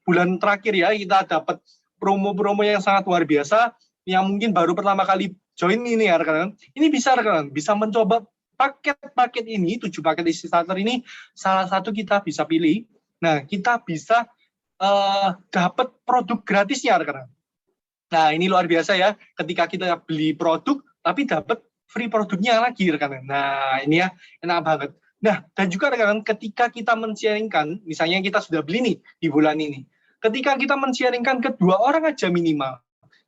bulan terakhir ya, kita dapat promo-promo yang sangat luar biasa. Yang mungkin baru pertama kali join ini ya rekan-rekan, ini bisa rekan-rekan bisa mencoba paket-paket ini, 7 paket isi starter ini, salah satu kita bisa pilih. Nah, kita bisa dapat produk gratisnya rekan-rekan. Nah, ini luar biasa ya, ketika kita beli produk tapi dapat free produknya lagi rekan-rekan. Nah, ini ya enak banget. Nah, dan juga rekan-rekan ketika kita men-sharingkan, misalnya kita sudah beli nih di bulan ini, ketika kita men-sharingkan ke 2 orang aja minimal,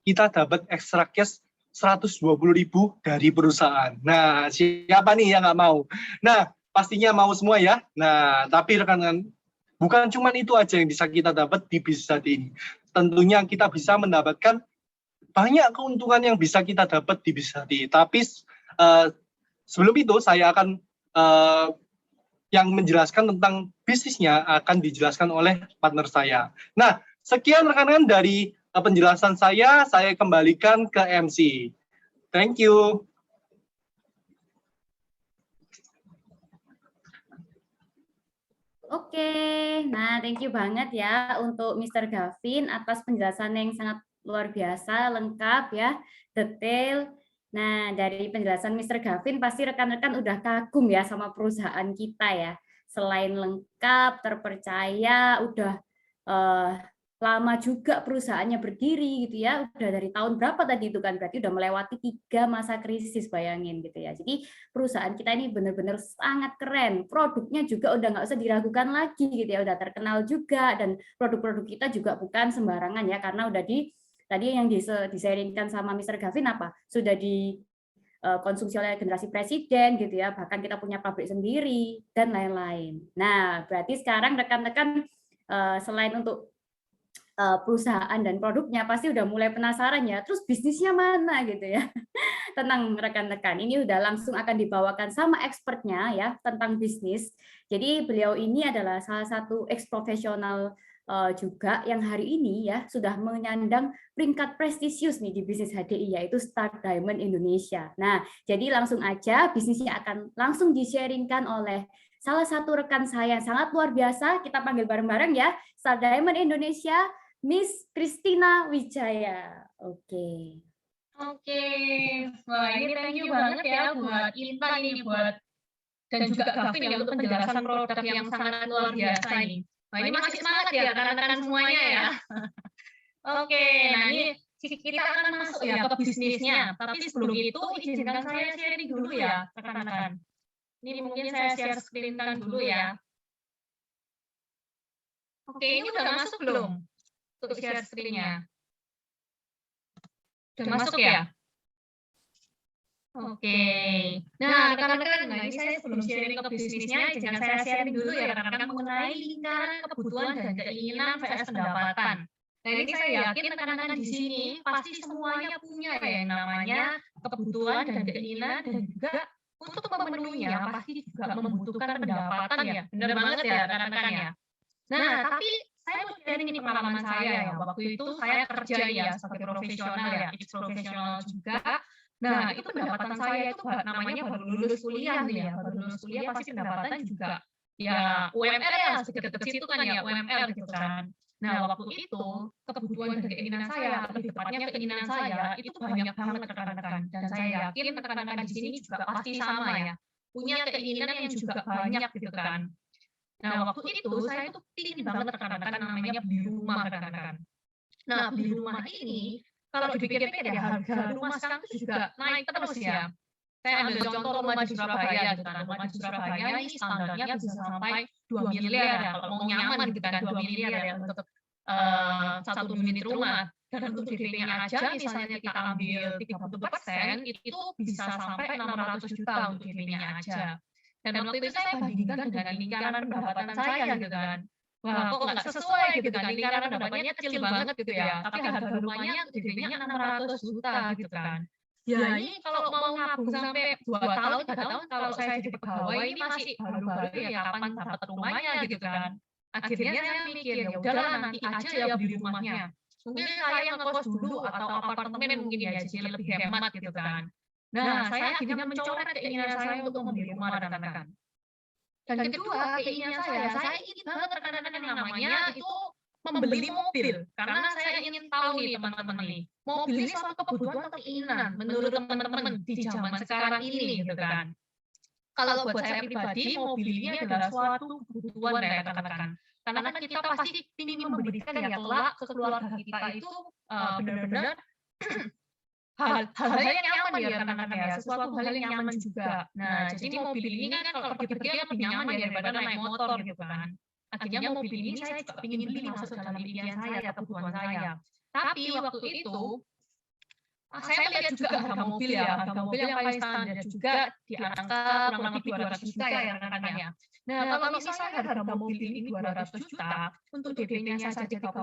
kita dapat extra cash 120.000 dari perusahaan. Nah, siapa nih yang nggak mau? Nah, pastinya mau semua ya. Nah, tapi rekan-rekan, bukan cuma itu aja yang bisa kita dapat di bisnis hati ini. Tentunya kita bisa mendapatkan banyak keuntungan yang bisa kita dapat di bisnis hati. Tapi sebelum itu saya akan yang menjelaskan tentang bisnisnya akan dijelaskan oleh partner saya. Nah, sekian rekan-rekan dari penjelasan saya kembalikan ke MC. Thank you. Oke, nah thank you banget ya untuk Mr. Gavin atas penjelasan yang sangat luar biasa, lengkap ya, detail. Nah, dari penjelasan Mr. Gavin pasti rekan-rekan udah kagum ya sama perusahaan kita ya. Selain lengkap, terpercaya, udah lama juga perusahaannya berdiri gitu ya, udah dari tahun berapa tadi itu kan, berarti udah melewati 3 masa krisis, bayangin gitu ya. Jadi perusahaan kita ini benar-benar sangat keren, produknya juga udah nggak usah diragukan lagi gitu ya, udah terkenal juga, dan produk-produk kita juga bukan sembarangan ya, karena udah tadi yang disaringkan sama Mr. Gavin apa, sudah konsumsi oleh generasi presiden gitu ya, bahkan kita punya pabrik sendiri dan lain-lain. Nah, berarti sekarang rekan-rekan selain untuk perusahaan dan produknya pasti udah mulai penasaran ya, terus bisnisnya mana gitu ya. Tenang rekan-rekan, ini udah langsung akan dibawakan sama expertnya ya tentang bisnis. Jadi beliau ini adalah salah satu ex-profesional juga yang hari ini ya sudah menyandang peringkat prestisius nih di bisnis HDI, yaitu Star Diamond Indonesia. Nah, jadi langsung aja bisnisnya akan langsung di-sharingkan oleh salah satu rekan saya yang sangat luar biasa. Kita panggil bareng-bareng ya, Star Diamond Indonesia, Miss Christina Wijaya. Oke. Oke, wah ini thank you banget ya buat Intan ini dan juga Gavin ya untuk penjelasan produk yang sangat luar biasa ini. Wah ini masih semangat ya rekan-rekan semuanya ya. Oke, nah ini kita akan masuk ya ke bisnisnya. Tapi sebelum itu izinkan saya sharing dulu ya rekan-rekan. Ini mungkin saya share screen dulu ya. Oke, ini udah masuk belum? Untuk share screen-nya. Udah masuk ya? Oke. Nah, rekan-rekan, ini saya sebelum sharing ke bisnisnya, izinkan saya sharing dulu ya rekan-rekan mengenai lingkaran kebutuhan dan keinginan vs pendapatan. Nah, ini saya yakin rekan-rekan di sini pasti semuanya punya ya yang namanya kebutuhan dan keinginan, dan juga untuk memenuhinya pasti juga membutuhkan pendapatan ya. Benar banget ya rekan-rekan ya. Nah, tapi saya mau sharing ini pengalaman saya ya. Waktu itu saya kerja ya sebagai profesional ya, profesional juga. Nah, itu pendapatan saya itu namanya baru lulus kuliah nih ya. Baru lulus kuliah pasti pendapatan juga ya UMR ya, segitu situ kan ya UMR gitu kan. Nah, waktu itu kebutuhan dan keinginan saya, lebih tepatnya keinginan saya itu banyak banget rekan-rekan. Dan saya yakin rekan-rekan di sini juga pasti sama ya. Punya keinginan yang juga banyak gitu kan. Nah, waktu itu saya tuh pingin banget rekan-rekan namanya beli rumah rekan-rekan. Nah, beli rumah ini kalau dipikir-pikir ya harga rumah sekarang itu juga naik terus ya. Saya ambil contoh rumah di Surabaya gitu kan. Rumah di Surabaya ini standarnya bisa sampai 2 miliar ya. Kalau mau nyaman gitu kan 2 miliar ya untuk satu unit rumah. Dan untuk DP-nya aja misalnya kita ambil 30%, itu bisa sampai 600 juta untuk DP-nya aja. Dan waktu itu saya bandingkan dengan lingkaran pendapatan saya gitu kan. Wah, kok nggak sesuai gitu kan, lingkaran pendapatnya kecil banget gitu ya, tapi harga rumahnya DP-nya 600 juta gitu kan. Ya ini kalau mau nabung sampai 2 tahun, 3 tahun, kalau saya jadi pegawai ini masih baru-baru ya kapan dapat rumahnya gitu kan. Akhirnya saya mikir, ya udahlah nanti aja ya beli rumahnya. Mungkin saya ngekos dulu atau apartemen mungkin ya, jadi lebih hemat gitu kan. Nah, saya akhirnya mencoret keinginan saya untuk membeli rumah rekan-rekan. Dan kedua, keinginan saya ingin banget rekan-rekan yang namanya itu membeli mobil. Karena saya ingin tahu nih teman-teman nih, mobil ini suatu kebutuhan atau keinginan menurut teman-teman di zaman sekarang ini gitu kan. Kalau buat saya pribadi, mobil ini adalah suatu kebutuhan ya rekan-rekan. Karena kan kita pasti ingin memberikan ya kelak ke keluarga kita itu benar-benar hal-hal yang nyaman ya rekan-rekan ya, sesuatu hal yang nyaman juga. Nah, jadi mobil ini kan kalau pergi-pergi lebih nyaman ya daripada naik motor gitu kan. Akhirnya mobil ini saya juga ingin beli masuk dalam impian saya atau kebutuhan saya. Tapi waktu itu saya melihat juga harga mobil ya, harga mobil yang paling standar juga di angka kurang lebih 200 juta ya rekan-rekan ya. Nah, kalau misalnya harga mobil ini 200 juta, untuk DP-nya saja 30%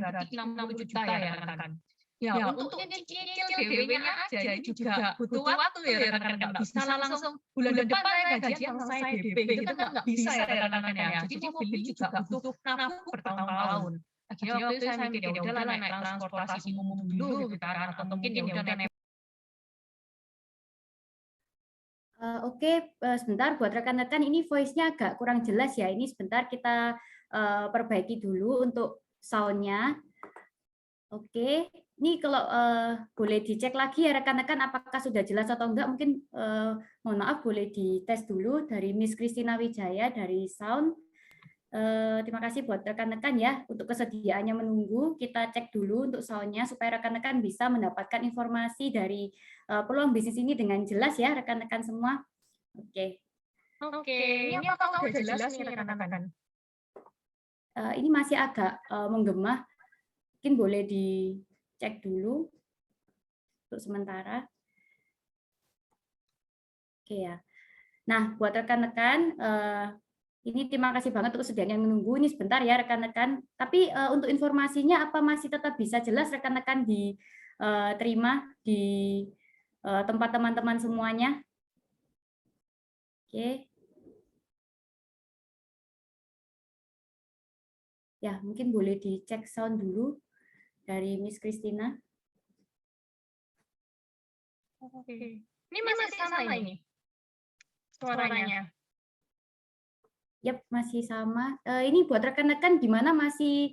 berarti 60 juta ya rekan-rekan. Ya, untuk nyicil DP-nya aja ini juga butuh waktu ya rekan-rekan. Nggak bisa langsung bulan depan saya gajian selesai DP, itu kan nggak bisa ya rekan-rekan ya. Jadi mobil ini juga butuh nabung bertahun-tahun. Akhirnya waktu itu saya mikir, ya udahlah naik transportasi umum dulu gitu kan, atau mungkin ya udah naik. Oke, sebentar buat rekan-rekan, ini voice-nya agak kurang jelas ya. Ini sebentar kita perbaiki dulu untuk sound-nya. Oke, ini kalau boleh dicek lagi ya rekan-rekan apakah sudah jelas atau enggak. Mungkin mohon maaf boleh dites dulu dari Miss Christina Wijaya dari sound. Terima kasih buat rekan-rekan ya untuk kesediaannya menunggu. Kita cek dulu untuk soundnya supaya rekan-rekan bisa mendapatkan informasi dari peluang bisnis ini dengan jelas ya rekan-rekan semua. Oke, Oke, ini apakah udah jelas nih rekan-rekan? ini masih agak menggema. Mungkin boleh dicek dulu untuk sementara. Oke ya. Nah, buat rekan-rekan, ini terima kasih banget untuk kesediaan yang menunggu. Ini sebentar ya rekan-rekan. Tapi untuk informasinya apa masih tetap bisa jelas rekan-rekan diterima di tempat teman-teman semuanya? Oke. Ya, mungkin boleh dicek sound dulu dari Miss Christina. Oke. Ini masih sama ini suaranya. Yap, masih sama. Ini buat rekan-rekan gimana masih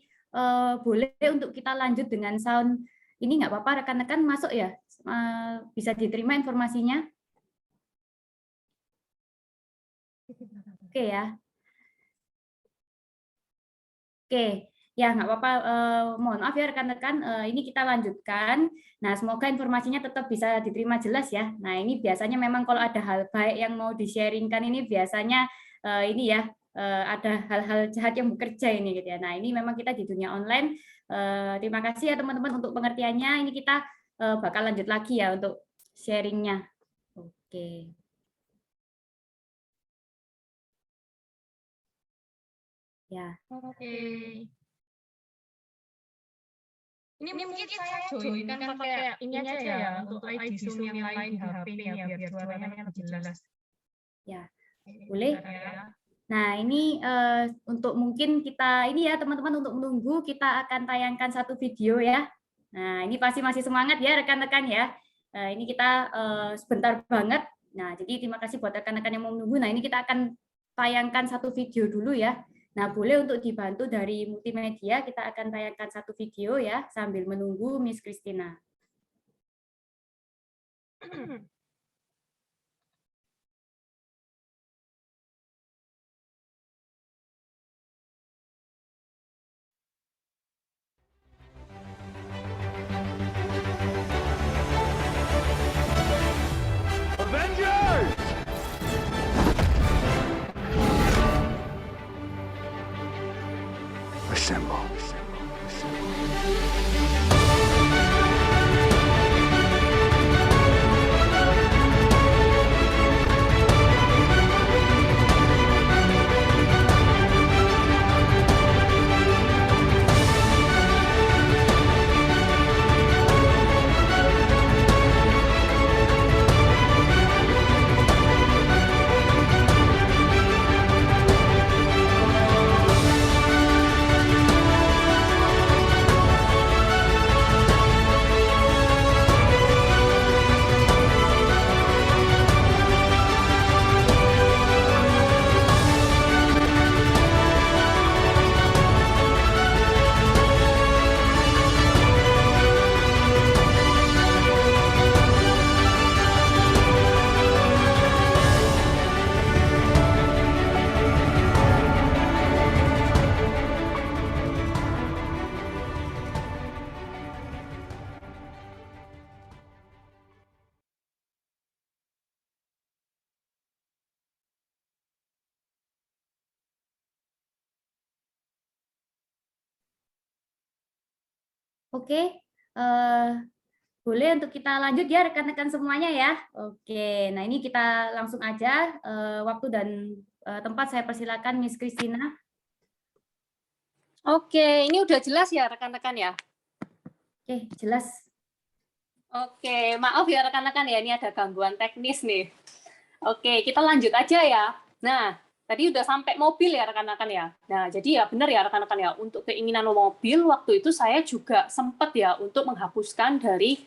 boleh untuk kita lanjut dengan sound ini nggak apa-apa rekan-rekan masuk ya? Bisa diterima informasinya? Oke ya. Oke, ya nggak apa-apa. Mohon maaf ya rekan-rekan. Ini kita lanjutkan. Nah, semoga informasinya tetap bisa diterima jelas ya. Nah, ini biasanya memang kalau ada hal baik yang mau di-sharingkan ini biasanya ini ya ada hal-hal jahat yang bekerja ini gitu ya. Nah, ini memang kita di dunia online. Terima kasih ya teman-teman untuk pengertiannya. Ini kita bakal lanjut lagi ya untuk sharingnya. Oke. Ya. Oke. Ini mungkin saya join kan pakai ini aja ya untuk ID Zoom yang lain di HP ya biar suaranya lebih jelas. Ya, boleh. Ya. Nah, ini untuk mungkin kita ini ya teman-teman untuk menunggu kita akan tayangkan satu video ya. Nah, ini pasti masih semangat ya rekan-rekan ya. Ini kita sebentar banget. Nah, jadi terima kasih buat rekan-rekan yang mau menunggu. Nah, ini kita akan tayangkan satu video dulu ya. Nah, boleh untuk dibantu dari multimedia kita akan tayangkan satu video ya sambil menunggu Miss Christina. Avengers! Assemble. Oke, boleh untuk kita lanjut ya rekan-rekan semuanya ya. Oke, nah ini kita langsung aja waktu dan tempat saya persilakan Miss Christina. Oke, ini udah jelas ya rekan-rekan ya? Oke, jelas. Oke, maaf ya rekan-rekan ya, ini ada gangguan teknis nih. Oke, kita lanjut aja ya. Nah, tadi udah sampai mobil ya rekan-rekan ya. Nah, jadi ya benar ya rekan-rekan ya, untuk keinginan mobil waktu itu saya juga sempat ya untuk menghapuskan dari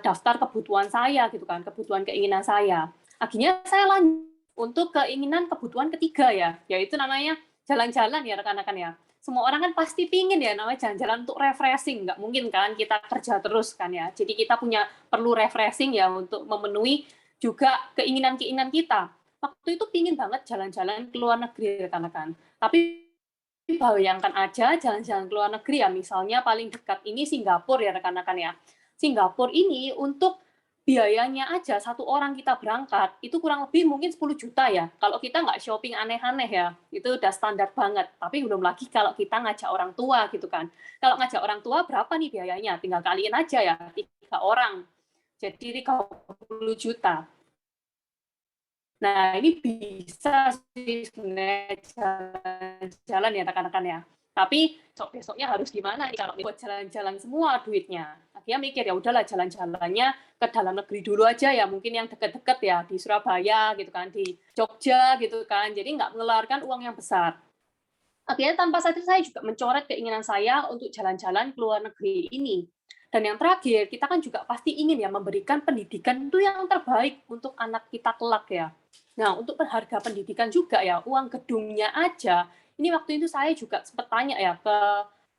daftar kebutuhan saya gitu kan, kebutuhan keinginan saya. Akhirnya saya lanjut untuk keinginan kebutuhan ketiga ya, yaitu namanya jalan-jalan ya rekan-rekan ya. Semua orang kan pasti pingin ya namanya jalan-jalan untuk refreshing, nggak mungkin kan kita kerja terus kan ya. Jadi kita perlu refreshing ya untuk memenuhi juga keinginan-keinginan kita. Waktu itu pingin banget jalan-jalan ke luar negeri rekan-rekan. Tapi bayangkan aja jalan-jalan ke luar negeri ya, misalnya paling dekat ini Singapura ya rekan-rekan ya. Singapura ini untuk biayanya aja satu orang kita berangkat itu kurang lebih mungkin 10 juta ya. Kalau kita nggak shopping aneh-aneh ya, itu udah standar banget. Tapi belum lagi kalau kita ngajak orang tua gitu kan. Kalau ngajak orang tua berapa nih biayanya? Tinggal kaliin aja ya, 3 orang. Jadi 30 juta. Nah, ini bisa sih sebenarnya jalan-jalan ya rekan-rekan ya. Tapi besok-besoknya harus gimana nih kalau buat jalan-jalan semua duitnya. Akhirnya mikir ya udahlah jalan-jalannya ke dalam negeri dulu aja ya, mungkin yang deket-deket ya di Surabaya gitu kan, di Jogja gitu kan. Jadi nggak mengeluarkan uang yang besar. Akhirnya tanpa sadar saya juga mencoret keinginan saya untuk jalan-jalan ke luar negeri ini. Dan yang terakhir, kita kan juga pasti ingin ya memberikan pendidikan itu yang terbaik untuk anak kita kelak ya. Nah, untuk harga pendidikan juga ya, uang gedungnya aja. Ini waktu itu saya juga sempat tanya ya ke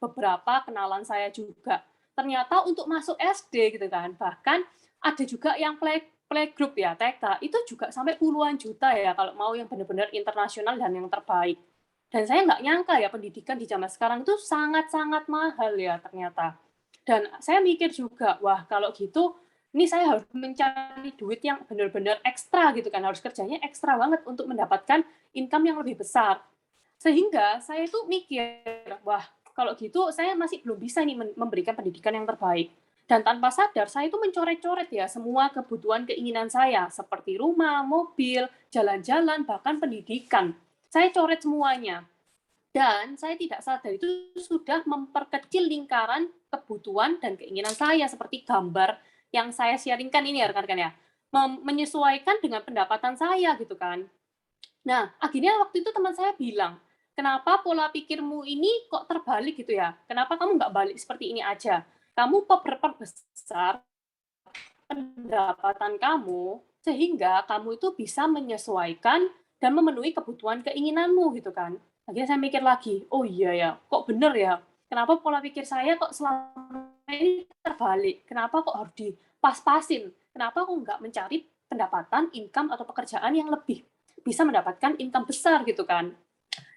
beberapa kenalan saya juga. Ternyata untuk masuk SD gitu kan, bahkan ada juga yang playgroup ya, TK, itu juga sampai puluhan juta ya kalau mau yang benar-benar internasional dan yang terbaik. Dan saya nggak nyangka ya pendidikan di zaman sekarang itu sangat-sangat mahal ya ternyata. Dan saya mikir juga, wah kalau gitu ini saya harus mencari duit yang benar-benar ekstra gitu kan, harus kerjanya ekstra banget untuk mendapatkan income yang lebih besar. Sehingga saya tuh mikir, wah kalau gitu saya masih belum bisa nih memberikan pendidikan yang terbaik. Dan tanpa sadar saya itu mencoret-coret ya semua kebutuhan keinginan saya, seperti rumah, mobil, jalan-jalan, bahkan pendidikan. Saya coret semuanya. Dan saya tidak sadar itu sudah memperkecil lingkaran kebutuhan dan keinginan saya, seperti gambar yang saya sharingkan ini ya rekan-rekan ya, menyesuaikan dengan pendapatan saya gitu kan. Nah, akhirnya waktu itu teman saya bilang, kenapa pola pikirmu ini kok terbalik gitu ya? Kenapa kamu nggak balik seperti ini aja? Kamu perbesar pendapatan kamu, sehingga kamu itu bisa menyesuaikan dan memenuhi kebutuhan keinginanmu gitu kan. Akhirnya saya mikir lagi, oh iya ya, kok bener ya? Kenapa pola pikir saya kok selama ini terbalik? Kenapa kok harus dipas-pasin? Kenapa kok nggak mencari pendapatan, income, atau pekerjaan yang lebih bisa mendapatkan income besar gitu kan?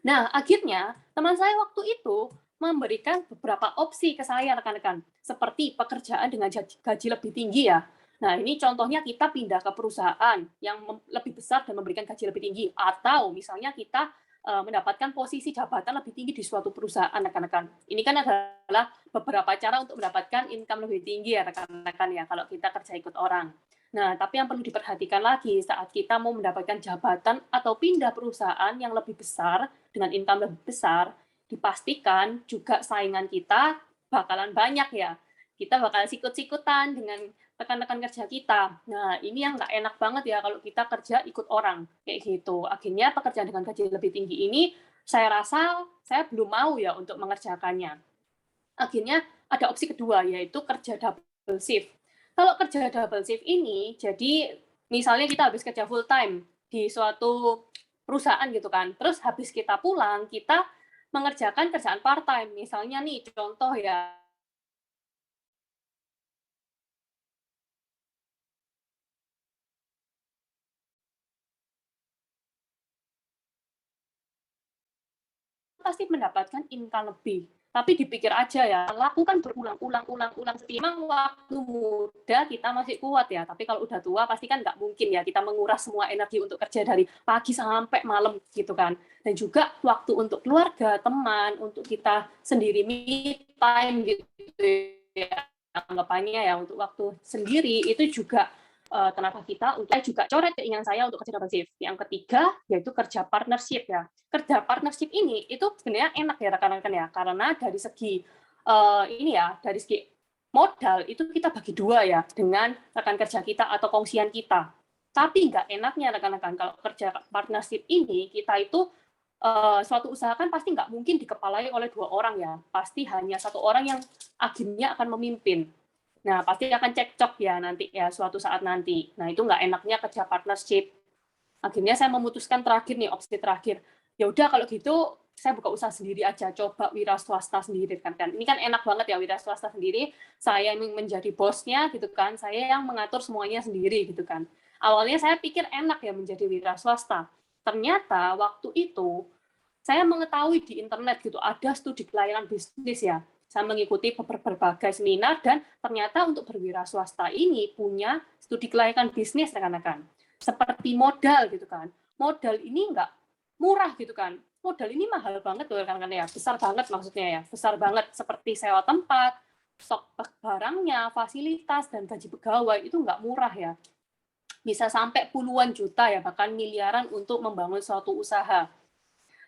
Nah, akhirnya teman saya waktu itu memberikan beberapa opsi ke saya rekan-rekan, seperti pekerjaan dengan gaji lebih tinggi ya. Nah, ini contohnya kita pindah ke perusahaan yang lebih besar dan memberikan gaji lebih tinggi, atau misalnya kita mendapatkan posisi jabatan lebih tinggi di suatu perusahaan rekan-rekan. Ini kan adalah beberapa cara untuk mendapatkan income lebih tinggi ya rekan-rekan ya kalau kita kerja ikut orang. Nah, tapi yang perlu diperhatikan lagi saat kita mau mendapatkan jabatan atau pindah perusahaan yang lebih besar dengan income lebih besar, dipastikan juga saingan kita bakalan banyak ya. Kita bakal sikut-sikutan dengan rekan-rekan kerja kita. Nah, ini yang nggak enak banget ya kalau kita kerja ikut orang, kayak gitu. Akhirnya pekerjaan dengan gaji lebih tinggi ini, saya rasa saya belum mau ya untuk mengerjakannya. Akhirnya ada opsi kedua, yaitu kerja double shift. Kalau kerja double shift ini, jadi misalnya kita habis kerja full time di suatu perusahaan gitu kan, terus habis kita pulang, kita mengerjakan kerjaan part time. Misalnya nih, contoh ya, pasti mendapatkan income lebih. Tapi dipikir aja ya, lakukan berulang-ulang memang waktu muda kita masih kuat ya, tapi kalau udah tua pasti kan nggak mungkin ya kita menguras semua energi untuk kerja dari pagi sampai malam gitu kan. Dan juga waktu untuk keluarga, teman, untuk kita sendiri me time gitu ya, anggapannya ya untuk waktu sendiri itu juga kenapa kita untuk juga coret keinginan saya untuk kerja double shift. Yang ketiga yaitu kerja partnership ya. Kerja partnership ini itu sebenarnya enak ya rekan-rekan ya, karena dari segi ini ya, dari segi modal itu kita bagi dua ya dengan rekan kerja kita atau kongsian kita. Tapi nggak enaknya rekan-rekan kalau kerja partnership ini kita itu suatu usaha kan pasti nggak mungkin dikepalai oleh 2 orang ya, pasti hanya 1 orang yang akhirnya akan memimpin. Nah, pasti akan cekcok ya nanti ya suatu saat nanti. Nah, itu nggak enaknya kerja partnership. Akhirnya saya memutuskan terakhir nih, opsi terakhir. Ya udah kalau gitu saya buka usaha sendiri aja, coba wira swasta sendiri kan. Ini kan enak banget ya wira swasta sendiri. Saya yang menjadi bosnya gitu kan, saya yang mengatur semuanya sendiri gitu kan. Awalnya saya pikir enak ya menjadi wira swasta. Ternyata waktu itu saya mengetahui di internet gitu ada studi kelayakan bisnis ya. Saya mengikuti berbagai seminar dan ternyata untuk berwira swasta ini punya studi kelayakan bisnis rekan-rekan. Seperti modal gitu kan. Modal ini nggak murah gitu kan. Modal ini mahal banget loh rekan-rekan ya. Besar banget maksudnya ya. Besar banget seperti sewa tempat, stok barangnya, fasilitas, dan gaji pegawai itu nggak murah ya. Bisa sampai puluhan juta ya, bahkan miliaran untuk membangun suatu usaha.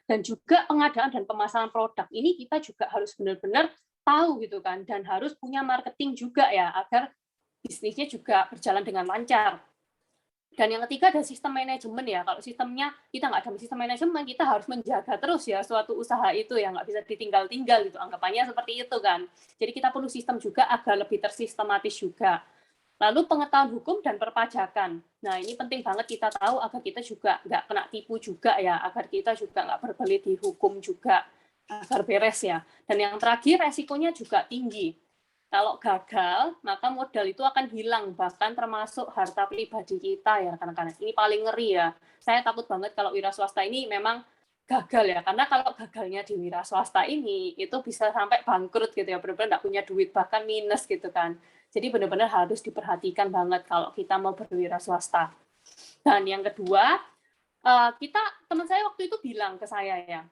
Dan juga pengadaan dan pemasaran produk ini kita juga harus benar-benar tahu gitu kan, dan harus punya marketing juga ya, agar bisnisnya juga berjalan dengan lancar. Dan yang ketiga ada sistem manajemen ya. Kalau sistemnya kita nggak ada sistem manajemen, kita harus menjaga terus ya suatu usaha itu ya, nggak bisa ditinggal-tinggal gitu. Anggapannya seperti itu kan. Jadi kita perlu sistem juga agar lebih tersistematis juga. Lalu pengetahuan hukum dan perpajakan. Nah ini penting banget kita tahu agar kita juga nggak kena tipu juga ya, agar kita juga nggak berbelit di hukum juga, agar beres ya. Dan yang terakhir resikonya juga tinggi. Kalau gagal, maka modal itu akan hilang, bahkan termasuk harta pribadi kita ya rekan-rekan. Ini paling ngeri ya. Saya takut banget kalau wira swasta ini memang gagal ya, karena kalau gagalnya di wira swasta ini, itu bisa sampai bangkrut gitu ya, benar-benar nggak punya duit, bahkan minus gitu kan. Jadi benar-benar harus diperhatikan banget kalau kita mau berwira swasta. Dan yang kedua, teman saya waktu itu bilang ke saya ya,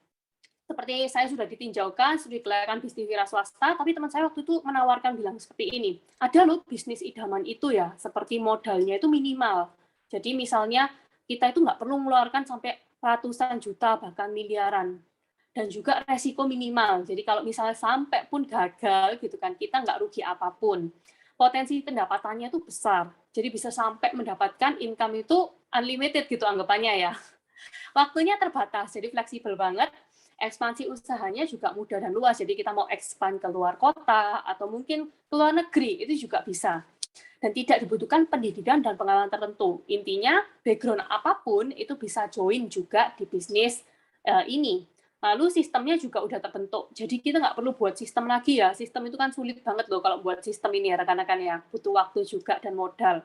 seperti saya sudah ditinjaukan, sudah kelayakan bisnis wira swasta, tapi teman saya waktu itu menawarkan bilang seperti ini, ada loh bisnis idaman itu ya, seperti modalnya itu minimal. Jadi misalnya kita itu nggak perlu mengeluarkan sampai ratusan juta, bahkan miliaran. Dan juga resiko minimal. Jadi kalau misalnya sampai pun gagal gitu kan, kita nggak rugi apapun. Potensi pendapatannya itu besar. Jadi bisa sampai mendapatkan income itu unlimited gitu anggapannya ya. Waktunya terbatas, jadi fleksibel banget. Ekspansi usahanya juga mudah dan luas, jadi kita mau expand ke luar kota atau mungkin ke luar negeri, itu juga bisa. Dan tidak dibutuhkan pendidikan dan pengalaman tertentu. Intinya, background apapun itu bisa join juga di bisnis ini. Lalu sistemnya juga udah terbentuk, jadi kita nggak perlu buat sistem lagi ya. Sistem itu kan sulit banget loh kalau buat sistem ini ya rekan-rekan ya, butuh waktu juga dan modal.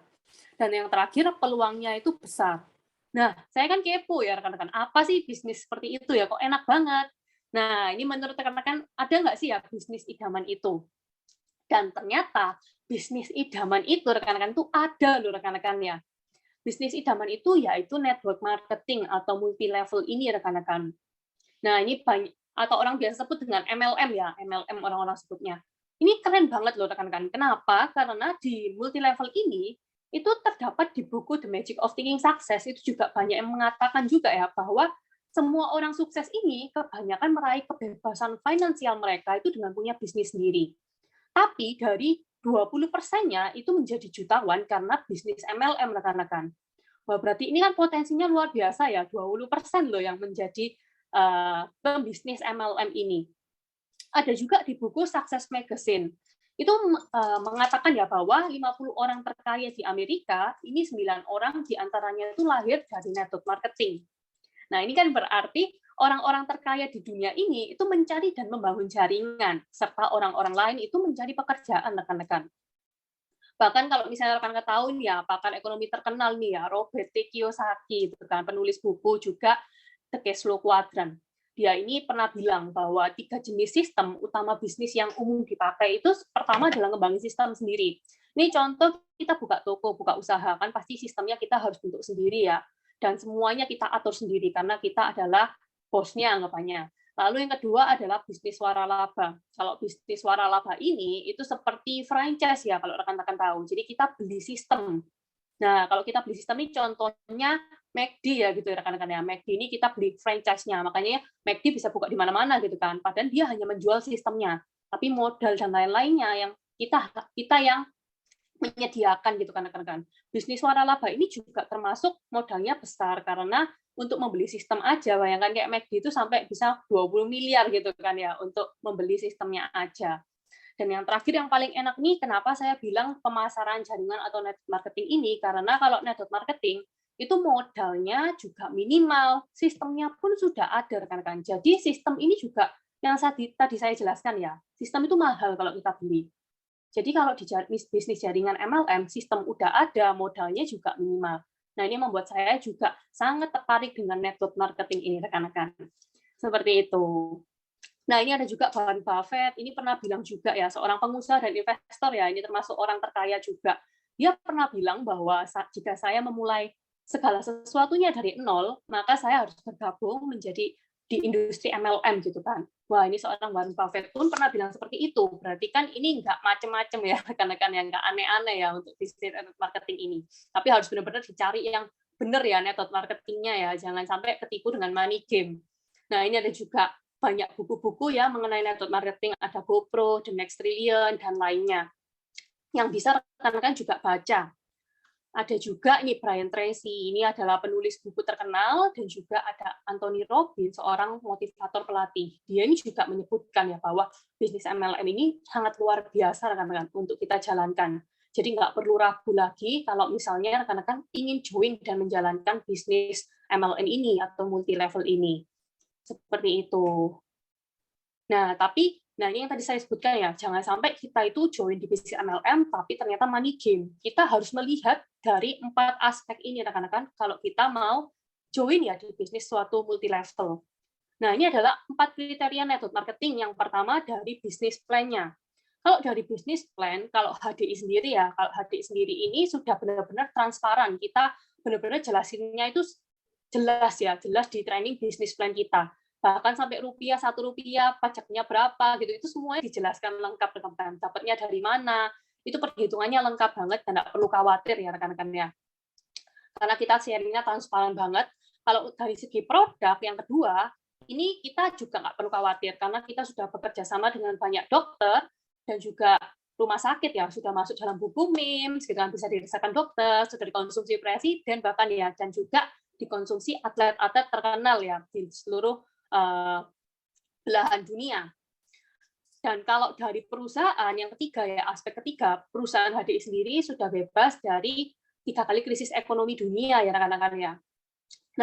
Dan yang terakhir, peluangnya itu besar. Nah, saya kan kepo ya rekan-rekan, apa sih bisnis seperti itu ya, kok enak banget. Nah, ini menurut rekan-rekan, ada nggak sih ya bisnis idaman itu? Dan ternyata bisnis idaman itu rekan-rekan itu ada loh rekan-rekan ya. Bisnis idaman itu yaitu network marketing atau multi level ini rekan-rekan. Nah, ini banyak, atau orang biasa sebut dengan MLM ya, MLM orang-orang sebutnya. Ini keren banget loh rekan-rekan. Kenapa? Karena di multi level ini itu terdapat di buku The Magic of Thinking Success, itu juga banyak yang mengatakan juga ya bahwa semua orang sukses ini kebanyakan meraih kebebasan finansial mereka itu dengan punya bisnis sendiri. Tapi dari 20%-nya itu menjadi jutawan karena bisnis MLM rekan-rekan. Wah, berarti ini kan potensinya luar biasa ya, 20% loh yang menjadi pembisnis MLM ini. Ada juga di buku Success Magazine. Itu mengatakan ya bahwa 50 orang terkaya di Amerika, ini 9 orang diantaranya itu lahir dari network marketing. Nah, ini kan berarti orang-orang terkaya di dunia ini itu mencari dan membangun jaringan, serta orang-orang lain itu mencari pekerjaan, rekan-rekan. Bahkan kalau misalnya rekan-rekan tahu nih ya, pakar ekonomi terkenal nih ya, Robert T. Kiyosaki, itu kan penulis buku juga The Cash Flow Quadrant. Dia ini pernah bilang bahwa 3 jenis sistem utama bisnis yang umum dipakai itu pertama adalah ngembangin sistem sendiri. Ini contoh kita buka toko, buka usaha, kan pasti sistemnya kita harus bentuk sendiri ya. Dan semuanya kita atur sendiri karena kita adalah bosnya anggapannya. Lalu yang kedua adalah bisnis waralaba. Kalau bisnis waralaba ini itu seperti franchise ya kalau rekan-rekan tahu. Jadi kita beli sistem. Nah, kalau kita beli sistem ini contohnya McD ya gitu ya rekan-rekan ya. McD ini kita beli franchise-nya. Makanya McD bisa buka di mana-mana gitu kan. Padahal dia hanya menjual sistemnya. Tapi modal dan lain-lainnya yang kita yang menyediakan gitu kan rekan-rekan. Bisnis waralaba ini juga termasuk modalnya besar karena untuk membeli sistem aja, bayangkan kayak McD itu sampai bisa 20 miliar gitu kan ya untuk membeli sistemnya aja. Dan yang terakhir yang paling enak nih, kenapa saya bilang pemasaran jaringan atau network marketing ini, karena kalau network marketing itu modalnya juga minimal, sistemnya pun sudah ada rekan-rekan. Jadi sistem ini juga yang tadi saya jelaskan ya, sistem itu mahal kalau kita beli. Jadi kalau di bisnis jaringan MLM, sistem udah ada, modalnya juga minimal. Nah, ini membuat saya juga sangat tertarik dengan network marketing ini, rekan-rekan. Seperti itu. Nah, ini ada juga Warren Buffett, ini pernah bilang juga ya, seorang pengusaha dan investor ya, ini termasuk orang terkaya juga. Dia pernah bilang bahwa jika saya memulai segala sesuatunya dari nol, maka saya harus bergabung menjadi di industri MLM gitu kan. Wah, ini seorang Warren Buffett pun pernah bilang seperti itu. Berarti kan ini nggak macam-macam ya, rekan-rekan, yang nggak aneh-aneh ya untuk bisnis marketing ini. Tapi harus benar-benar dicari yang benar ya metode marketingnya ya, jangan sampai ketipu dengan money game. Nah, ini ada juga banyak buku-buku ya mengenai metode marketing, ada GoPro, The Next Trillion, dan lainnya. Yang bisa rekan-rekan juga baca. Ada juga ini Brian Tracy, ini adalah penulis buku terkenal, dan juga ada Anthony Robbins, seorang motivator pelatih. Dia ini juga menyebutkan ya bahwa bisnis MLM ini sangat luar biasa rekan-rekan untuk kita jalankan. Jadi nggak perlu ragu lagi kalau misalnya rekan-rekan ingin join dan menjalankan bisnis MLM ini atau multi level ini. Seperti itu. Nah, tapi ini yang tadi saya sebutkan ya, jangan sampai kita itu join di bisnis MLM, tapi ternyata money game. Kita harus melihat dari 4 aspek ini, rekan-rekan, kalau kita mau join ya di bisnis suatu multi level. Nah, ini adalah 4 kriteria metode marketing. Yang pertama dari bisnis plan-nya. Kalau dari bisnis plan, kalau HDI sendiri ya, kalau HDI sendiri ini sudah benar-benar transparan. Kita benar-benar jelasinnya itu jelas ya, jelas di training bisnis plan kita. Bahkan sampai rupiah, 1 rupiah, pajaknya berapa, gitu. Itu semuanya dijelaskan lengkap, rekan-rekan. Dapatnya dari mana, itu perhitungannya lengkap banget, dan nggak perlu khawatir ya, rekan-rekan ya. Karena kita sharing-nya transparan banget. Kalau dari segi produk, yang kedua, ini kita juga nggak perlu khawatir, karena kita sudah bekerja sama dengan banyak dokter, dan juga rumah sakit ya, sudah masuk dalam buku MIMS, gitu kan, bisa dirasakan dokter, sudah dikonsumsi presiden, bahkan ya, dan juga dikonsumsi atlet-atlet terkenal ya, di seluruh belahan dunia. Dan kalau dari perusahaan, yang ketiga ya, aspek ketiga, perusahaan HDI sendiri sudah bebas dari 3 kali krisis ekonomi dunia ya rekan-rekan ya.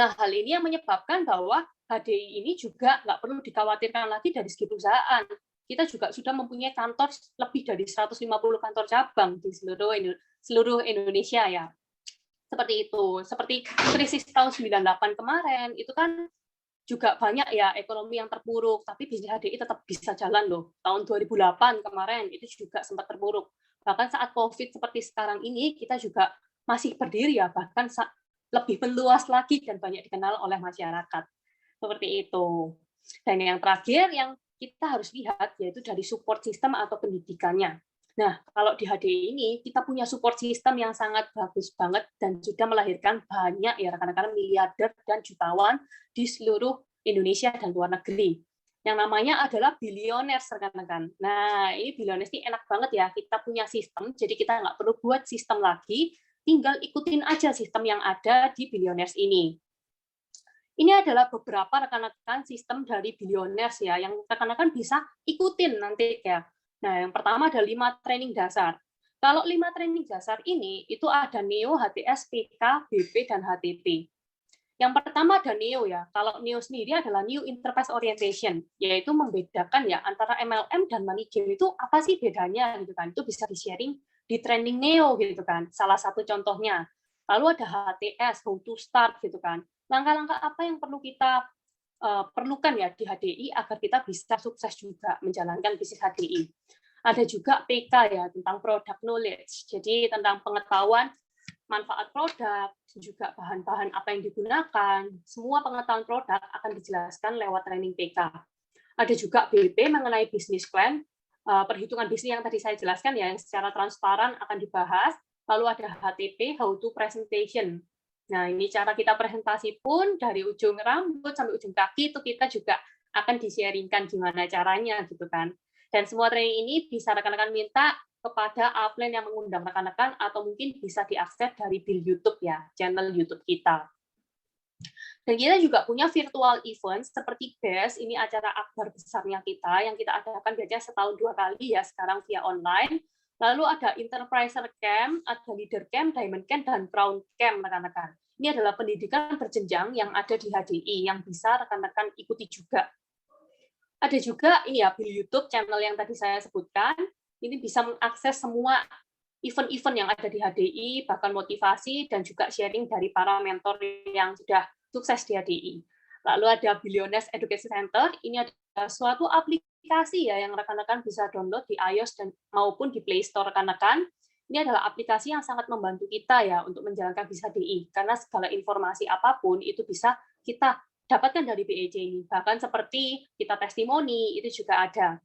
Nah, hal ini yang menyebabkan bahwa HDI ini juga nggak perlu dikhawatirkan lagi dari segi perusahaan. Kita juga sudah mempunyai kantor lebih dari 150 kantor cabang di seluruh Indonesia ya. Seperti itu. Seperti krisis tahun 98 kemarin, itu kan juga banyak ya ekonomi yang terpuruk, tapi bisnis HDI tetap bisa jalan loh. Tahun 2008 kemarin itu juga sempat terpuruk. Bahkan saat COVID seperti sekarang ini, kita juga masih berdiri ya, bahkan lebih meluas lagi dan banyak dikenal oleh masyarakat. Seperti itu. Dan yang terakhir yang kita harus lihat yaitu dari support system atau pendidikannya. Nah, kalau di HDI ini kita punya support system yang sangat bagus banget dan sudah melahirkan banyak ya rekan-rekan miliarder dan jutawan di seluruh Indonesia dan luar negeri. Yang namanya adalah billionaires rekan-rekan. Nah, ini billionaires ini enak banget ya. Kita punya sistem, jadi kita nggak perlu buat sistem lagi, tinggal ikutin aja sistem yang ada di billionaires ini. Ini adalah beberapa rekan-rekan sistem dari billionaires ya, yang rekan-rekan bisa ikutin nanti ya. Nah, yang pertama ada 5 training dasar. Kalau 5 training dasar ini, itu ada NEO, HTS, PK, BP, dan HTP. Yang pertama ada NEO ya. Kalau NEO sendiri adalah New Enterprise Orientation, yaitu membedakan ya antara MLM dan money game itu apa sih bedanya gitu kan. Itu bisa di-sharing di training NEO gitu kan. Salah satu contohnya. Lalu ada HTS, How to Start gitu kan. Langkah-langkah apa yang perlu kita perlukan ya di HDI agar kita bisa sukses juga menjalankan bisnis HDI. Ada juga PK ya tentang product knowledge. Jadi tentang pengetahuan manfaat produk, juga bahan-bahan apa yang digunakan, semua pengetahuan produk akan dijelaskan lewat training PK. Ada juga BP mengenai business plan, perhitungan bisnis yang tadi saya jelaskan ya, yang secara transparan akan dibahas. Lalu ada HTP, how to presentation. Nah, ini cara kita presentasi pun dari ujung rambut sampai ujung kaki itu kita juga akan di-sharingkan gimana caranya gitu kan. Dan semua training ini bisa rekan-rekan minta kepada upline yang mengundang rekan-rekan atau mungkin bisa diakses dari Bill YouTube ya, channel YouTube kita. Dan kita juga punya virtual event seperti BEST, ini acara akbar besarnya kita yang kita adakan biasanya setahun 2 kali ya sekarang via online. Lalu ada Enterpriser Camp, ada Leader Camp, Diamond Camp, dan Crown Camp, rekan-rekan. Ini adalah pendidikan berjenjang yang ada di HDI, yang bisa rekan-rekan ikuti juga. Ada juga ini ya, Bill YouTube, channel yang tadi saya sebutkan, ini bisa mengakses semua event-event yang ada di HDI, bahkan motivasi, dan juga sharing dari para mentor yang sudah sukses di HDI. Lalu ada Billionaires Education Center, ini adalah suatu aplikasi ya yang rekan-rekan bisa download di iOS dan maupun di Play Store rekan-rekan. Ini adalah aplikasi yang sangat membantu kita ya untuk menjalankan visa DI, karena segala informasi apapun itu bisa kita dapatkan dari BEC ini. Bahkan seperti kita testimoni, itu juga ada.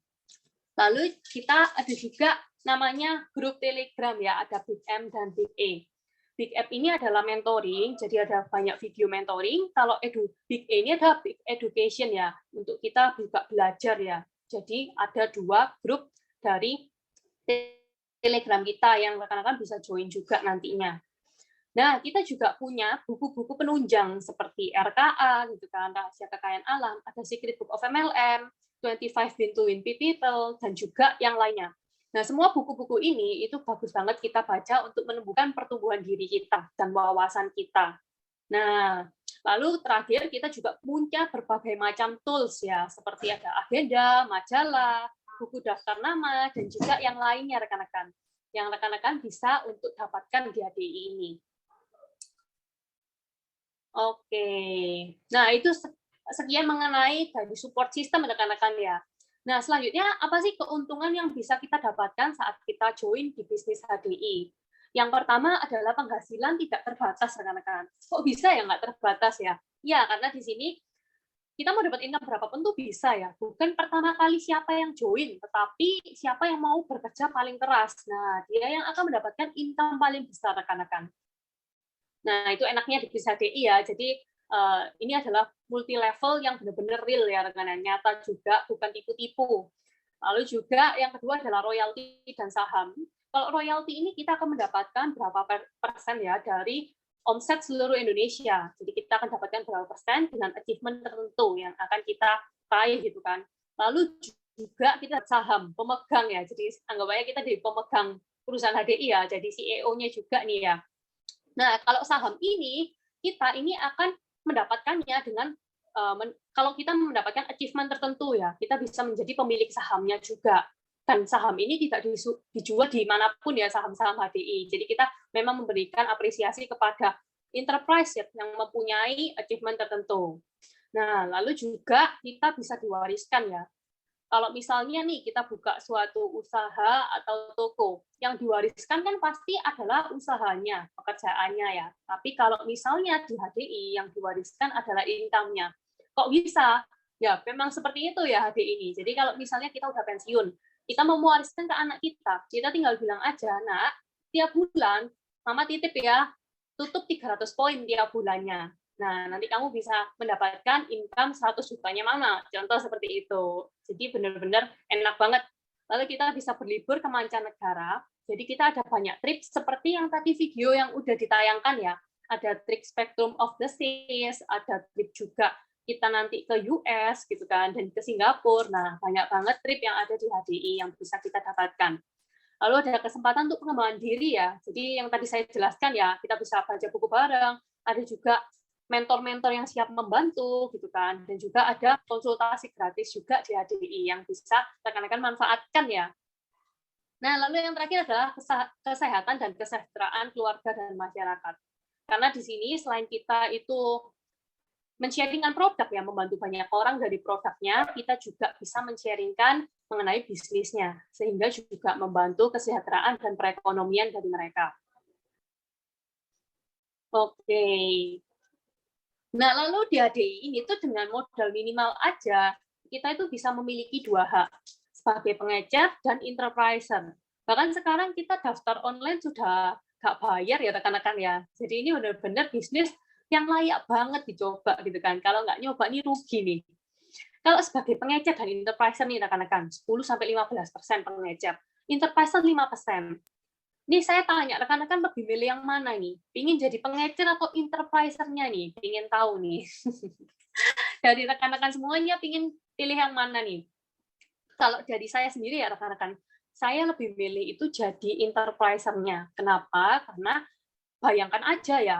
Lalu kita ada juga namanya grup Telegram ya, ada Big M dan Big E. Big M ini adalah mentoring, jadi ada banyak video mentoring. Kalau Big E ini adalah Big Education ya, untuk kita juga belajar ya. Jadi ada 2 grup dari Telegram kita yang rekan-rekan bisa join juga nantinya. Nah, kita juga punya buku-buku penunjang seperti RKA, gitu kan, Rahasia Kekayaan Alam, ada Secret Book of MLM, 25 Win to Win People, dan juga yang lainnya. Nah, semua buku-buku ini itu bagus banget kita baca untuk menumbuhkan pertumbuhan diri kita dan wawasan kita. Nah, lalu terakhir kita juga punya berbagai macam tools ya, seperti ada agenda, majalah, buku daftar nama, dan juga yang lainnya rekan-rekan. Yang rekan-rekan bisa untuk dapatkan di HDI ini. Oke, nah itu sekian mengenai dari support system rekan-rekan ya. Nah, selanjutnya apa sih keuntungan yang bisa kita dapatkan saat kita join di bisnis HDI? Yang pertama adalah penghasilan tidak terbatas, rekan-rekan. Kok bisa ya nggak terbatas ya? Ya, karena di sini kita mau dapat income berapapun tuh bisa ya. Bukan pertama kali siapa yang join, tetapi siapa yang mau bekerja paling keras. Nah, dia yang akan mendapatkan income paling besar, rekan-rekan. Nah, itu enaknya di bisnis HDI ya. Jadi, ini adalah multi level yang benar-benar real ya, rekan-rekan, nyata juga, bukan tipu-tipu. Lalu juga yang kedua adalah royalti dan saham. Kalau royalti ini kita akan mendapatkan berapa persen ya dari omset seluruh Indonesia. Jadi kita akan dapatkan berapa persen dengan achievement tertentu yang akan kita raih gitu kan. Lalu juga kita saham pemegang ya. Jadi anggap aja kita jadi pemegang perusahaan HDI ya, jadi CEO-nya juga nih ya. Nah, kalau saham ini kita ini akan mendapatkannya dengan kalau kita mendapatkan achievement tertentu ya, kita bisa menjadi pemilik sahamnya juga. Dan saham ini tidak dijual dimanapun ya, saham-saham HDI. Jadi kita memang memberikan apresiasi kepada enterprise yang mempunyai achievement tertentu. Nah, lalu juga kita bisa diwariskan ya. Kalau misalnya nih kita buka suatu usaha atau toko, yang diwariskan kan pasti adalah usahanya, pekerjaannya ya. Tapi kalau misalnya di HDI yang diwariskan adalah income-nya. Kok bisa? Ya, memang seperti itu ya HDI ini. Jadi kalau misalnya kita udah pensiun, kita mau mewariskan ke anak kita tinggal bilang aja, "Nak, tiap bulan Mama titip ya, tutup 300 poin tiap bulannya." Nah, nanti kamu bisa mendapatkan income 100 jutanya Mama. Contoh seperti itu. Jadi benar-benar enak banget. Lalu kita bisa berlibur ke mancanegara. Jadi kita ada banyak trip seperti yang tadi video yang udah ditayangkan ya. Ada trip Spectrum of the Seas, ada trip juga kita nanti ke US gitu kan, dan ke Singapura. Nah, banyak banget trip yang ada di HDI yang bisa kita dapatkan. Lalu ada kesempatan untuk pengembangan diri ya. Jadi yang tadi saya jelaskan ya, kita bisa baca buku bareng, ada juga mentor-mentor yang siap membantu gitu kan, dan juga ada konsultasi gratis juga di HDI yang bisa rekan-rekan manfaatkan ya. Nah, lalu yang terakhir adalah kesehatan dan kesejahteraan keluarga dan masyarakat. Karena di sini selain kita itu men-sharingkan produk ya, membantu banyak orang dari produknya, kita juga bisa men-sharingkan mengenai bisnisnya, sehingga juga membantu kesejahteraan dan perekonomian dari mereka. Oke. Nah, lalu di HDI ini tuh dengan modal minimal aja, kita itu bisa memiliki 2 hak, sebagai pengecer dan enterpriser. Bahkan sekarang kita daftar online sudah nggak bayar ya rekan-rekan ya. Jadi ini benar-benar bisnis yang layak banget dicoba gitu kan. Kalau nggak nyoba ini rugi nih. Kalau sebagai pengecer dan enterpriser nih rekan-rekan, 10-15% pengecer, enterpriser 5%. Ini saya tanya, rekan-rekan lebih milih yang mana nih? Pingin jadi pengecer atau enterpriser-nya nih? Pingin tahu nih. Dari rekan-rekan semuanya pingin pilih yang mana nih? Kalau dari saya sendiri ya rekan-rekan, saya lebih milih itu jadi enterpriser-nya. Kenapa? Karena bayangkan aja ya,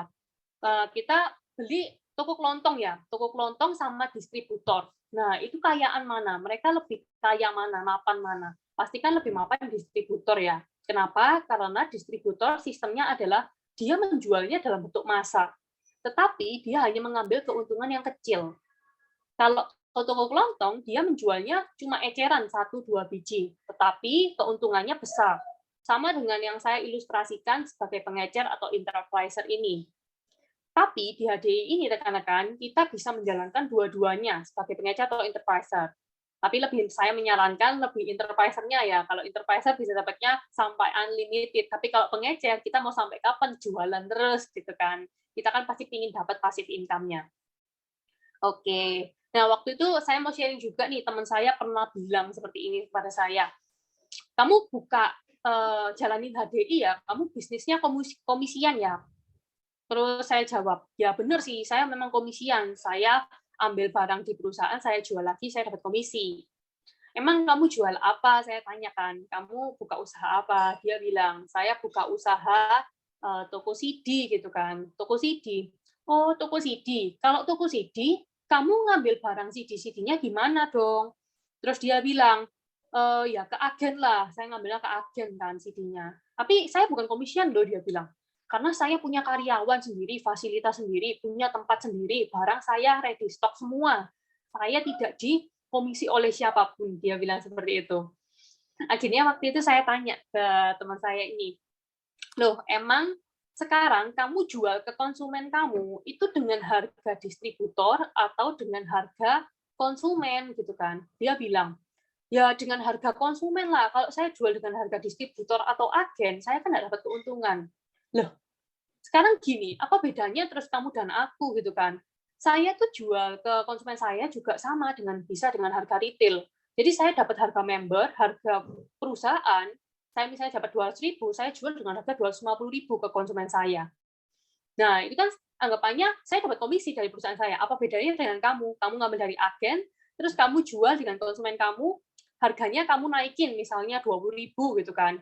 kita beli toko kelontong ya, toko kelontong sama distributor. Nah, itu kayaan mana? Mereka lebih kaya mana? Mapan mana? Pastikan lebih mapan distributor ya. Kenapa? Karena distributor sistemnya adalah dia menjualnya dalam bentuk massa. Tetapi dia hanya mengambil keuntungan yang kecil. Kalau toko kelontong, dia menjualnya cuma eceran 1-2 biji, tetapi keuntungannya besar. Sama dengan yang saya ilustrasikan sebagai pengecer atau enterpriser ini. Tapi di HDI ini, rekan-rekan, kita bisa menjalankan dua-duanya sebagai pengecer atau enterpriser. Tapi saya menyarankan lebih enterpriser-nya ya. Kalau enterpriser bisa dapatnya sampai unlimited. Tapi kalau pengecer, kita mau sampai kapan jualan terus gitu kan. Kita kan pasti ingin dapat passive income-nya. Oke. Nah, waktu itu saya mau sharing juga nih, teman saya pernah bilang seperti ini kepada saya. Kamu buka jalanin HDI ya, kamu bisnisnya komisian ya. Terus saya jawab, ya benar sih, saya memang komisian. Saya ambil barang di perusahaan, saya jual lagi, saya dapat komisi. Emang kamu jual apa? Saya tanyakan. Kamu buka usaha apa? Dia bilang, saya buka usaha toko CD gitu kan. Toko CD. Oh, toko CD. Kalau toko CD, kamu ngambil barang CD-CD-nya gimana dong? Terus dia bilang, ya ke agen lah. Saya ngambilnya ke agen kan CD-nya. Tapi saya bukan komisian loh, dia bilang. Karena saya punya karyawan sendiri, fasilitas sendiri, punya tempat sendiri, barang saya ready stock semua. Saya tidak dikomisi oleh siapapun, dia bilang seperti itu. Akhirnya waktu itu saya tanya ke teman saya ini, loh emang sekarang kamu jual ke konsumen kamu itu dengan harga distributor atau dengan harga konsumen gitu kan? Dia bilang, ya dengan harga konsumen lah. Kalau saya jual dengan harga distributor atau agen, saya kan nggak dapat keuntungan. Loh, sekarang gini, apa bedanya terus kamu dan aku gitu kan? Saya tuh jual ke konsumen saya juga sama bisa dengan harga retail. Jadi saya dapat harga member, harga perusahaan, saya misalnya dapat 200.000, saya jual dengan harga 250.000 ke konsumen saya. Nah, itu kan anggapannya saya dapat komisi dari perusahaan saya. Apa bedanya dengan kamu? Kamu ngambil dari agen, terus kamu jual dengan konsumen kamu, harganya kamu naikin misalnya 20.000 gitu kan.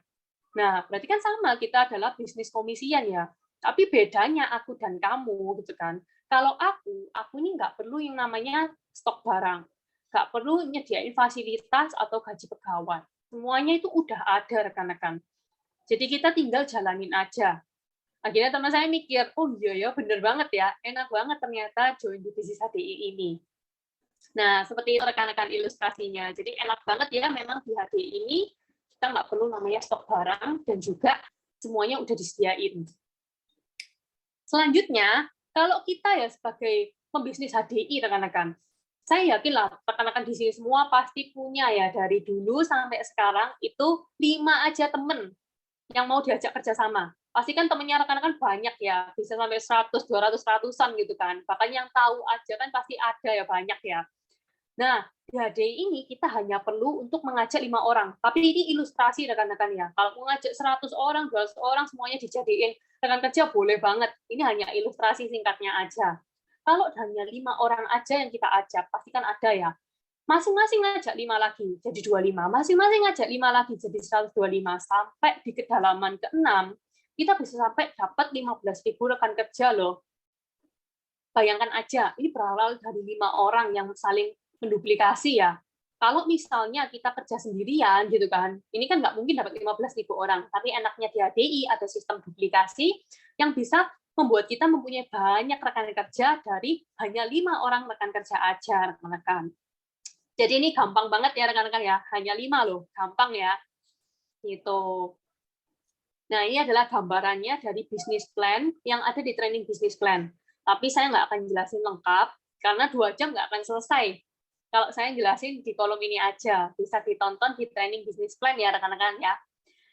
Nah, berarti kan sama, kita adalah bisnis komisian ya. Tapi bedanya aku dan kamu gitu kan. Kalau aku ini nggak perlu yang namanya stok barang. Nggak perlu nyediain fasilitas atau gaji pegawai. Semuanya itu udah ada, rekan-rekan. Jadi kita tinggal jalanin aja. Akhirnya teman saya mikir, oh iya ya, bener banget ya. Enak banget ternyata join di bisnis HDI ini. Nah, seperti itu rekan-rekan ilustrasinya. Jadi enak banget ya memang di HDI ini kita nggak perlu namanya stok barang dan juga semuanya udah disediain. Selanjutnya, kalau kita ya sebagai pembisnis HDI, rekan-rekan, saya yakin lah rekan-rekan di sini semua pasti punya ya dari dulu sampai sekarang itu 5 aja temen yang mau diajak kerjasama. Pasti kan temennya rekan-rekan banyak ya, bisa sampai 100, 200, 100-an gitu kan. Bahkan yang tahu aja kan pasti ada ya banyak ya. Nah, di HDI ini kita hanya perlu untuk mengajak 5 orang. Tapi ini ilustrasi rekan-rekan ya. Kalau mengajak 100 orang, 200 orang semuanya dijadiin rekan kerja boleh banget. Ini hanya ilustrasi singkatnya aja. Kalau hanya 5 orang aja yang kita ajak, pasti kan ada ya. Masing-masing ngajak 5 lagi, jadi 25. Masing-masing ngajak 5 lagi, jadi 125. Sampai di kedalaman ke-6, kita bisa sampai dapat 15.000 rekan kerja loh. Bayangkan aja, ini berawal dari 5 orang yang saling menduplikasi ya. Kalau misalnya kita kerja sendirian gitu kan, ini kan nggak mungkin dapat 15.000 orang. Tapi enaknya di HDI ada sistem duplikasi yang bisa membuat kita mempunyai banyak rekan kerja dari hanya 5 orang rekan kerja aja, rekan-rekan. Jadi ini gampang banget ya rekan-rekan ya, hanya 5 loh, gampang ya. Gitu. Nah, ini adalah gambarannya dari business plan yang ada di training business plan. Tapi saya nggak akan jelasin lengkap, karena 2 jam nggak akan selesai. Kalau saya jelasin di kolom ini aja, bisa ditonton di training business plan ya rekan-rekan ya.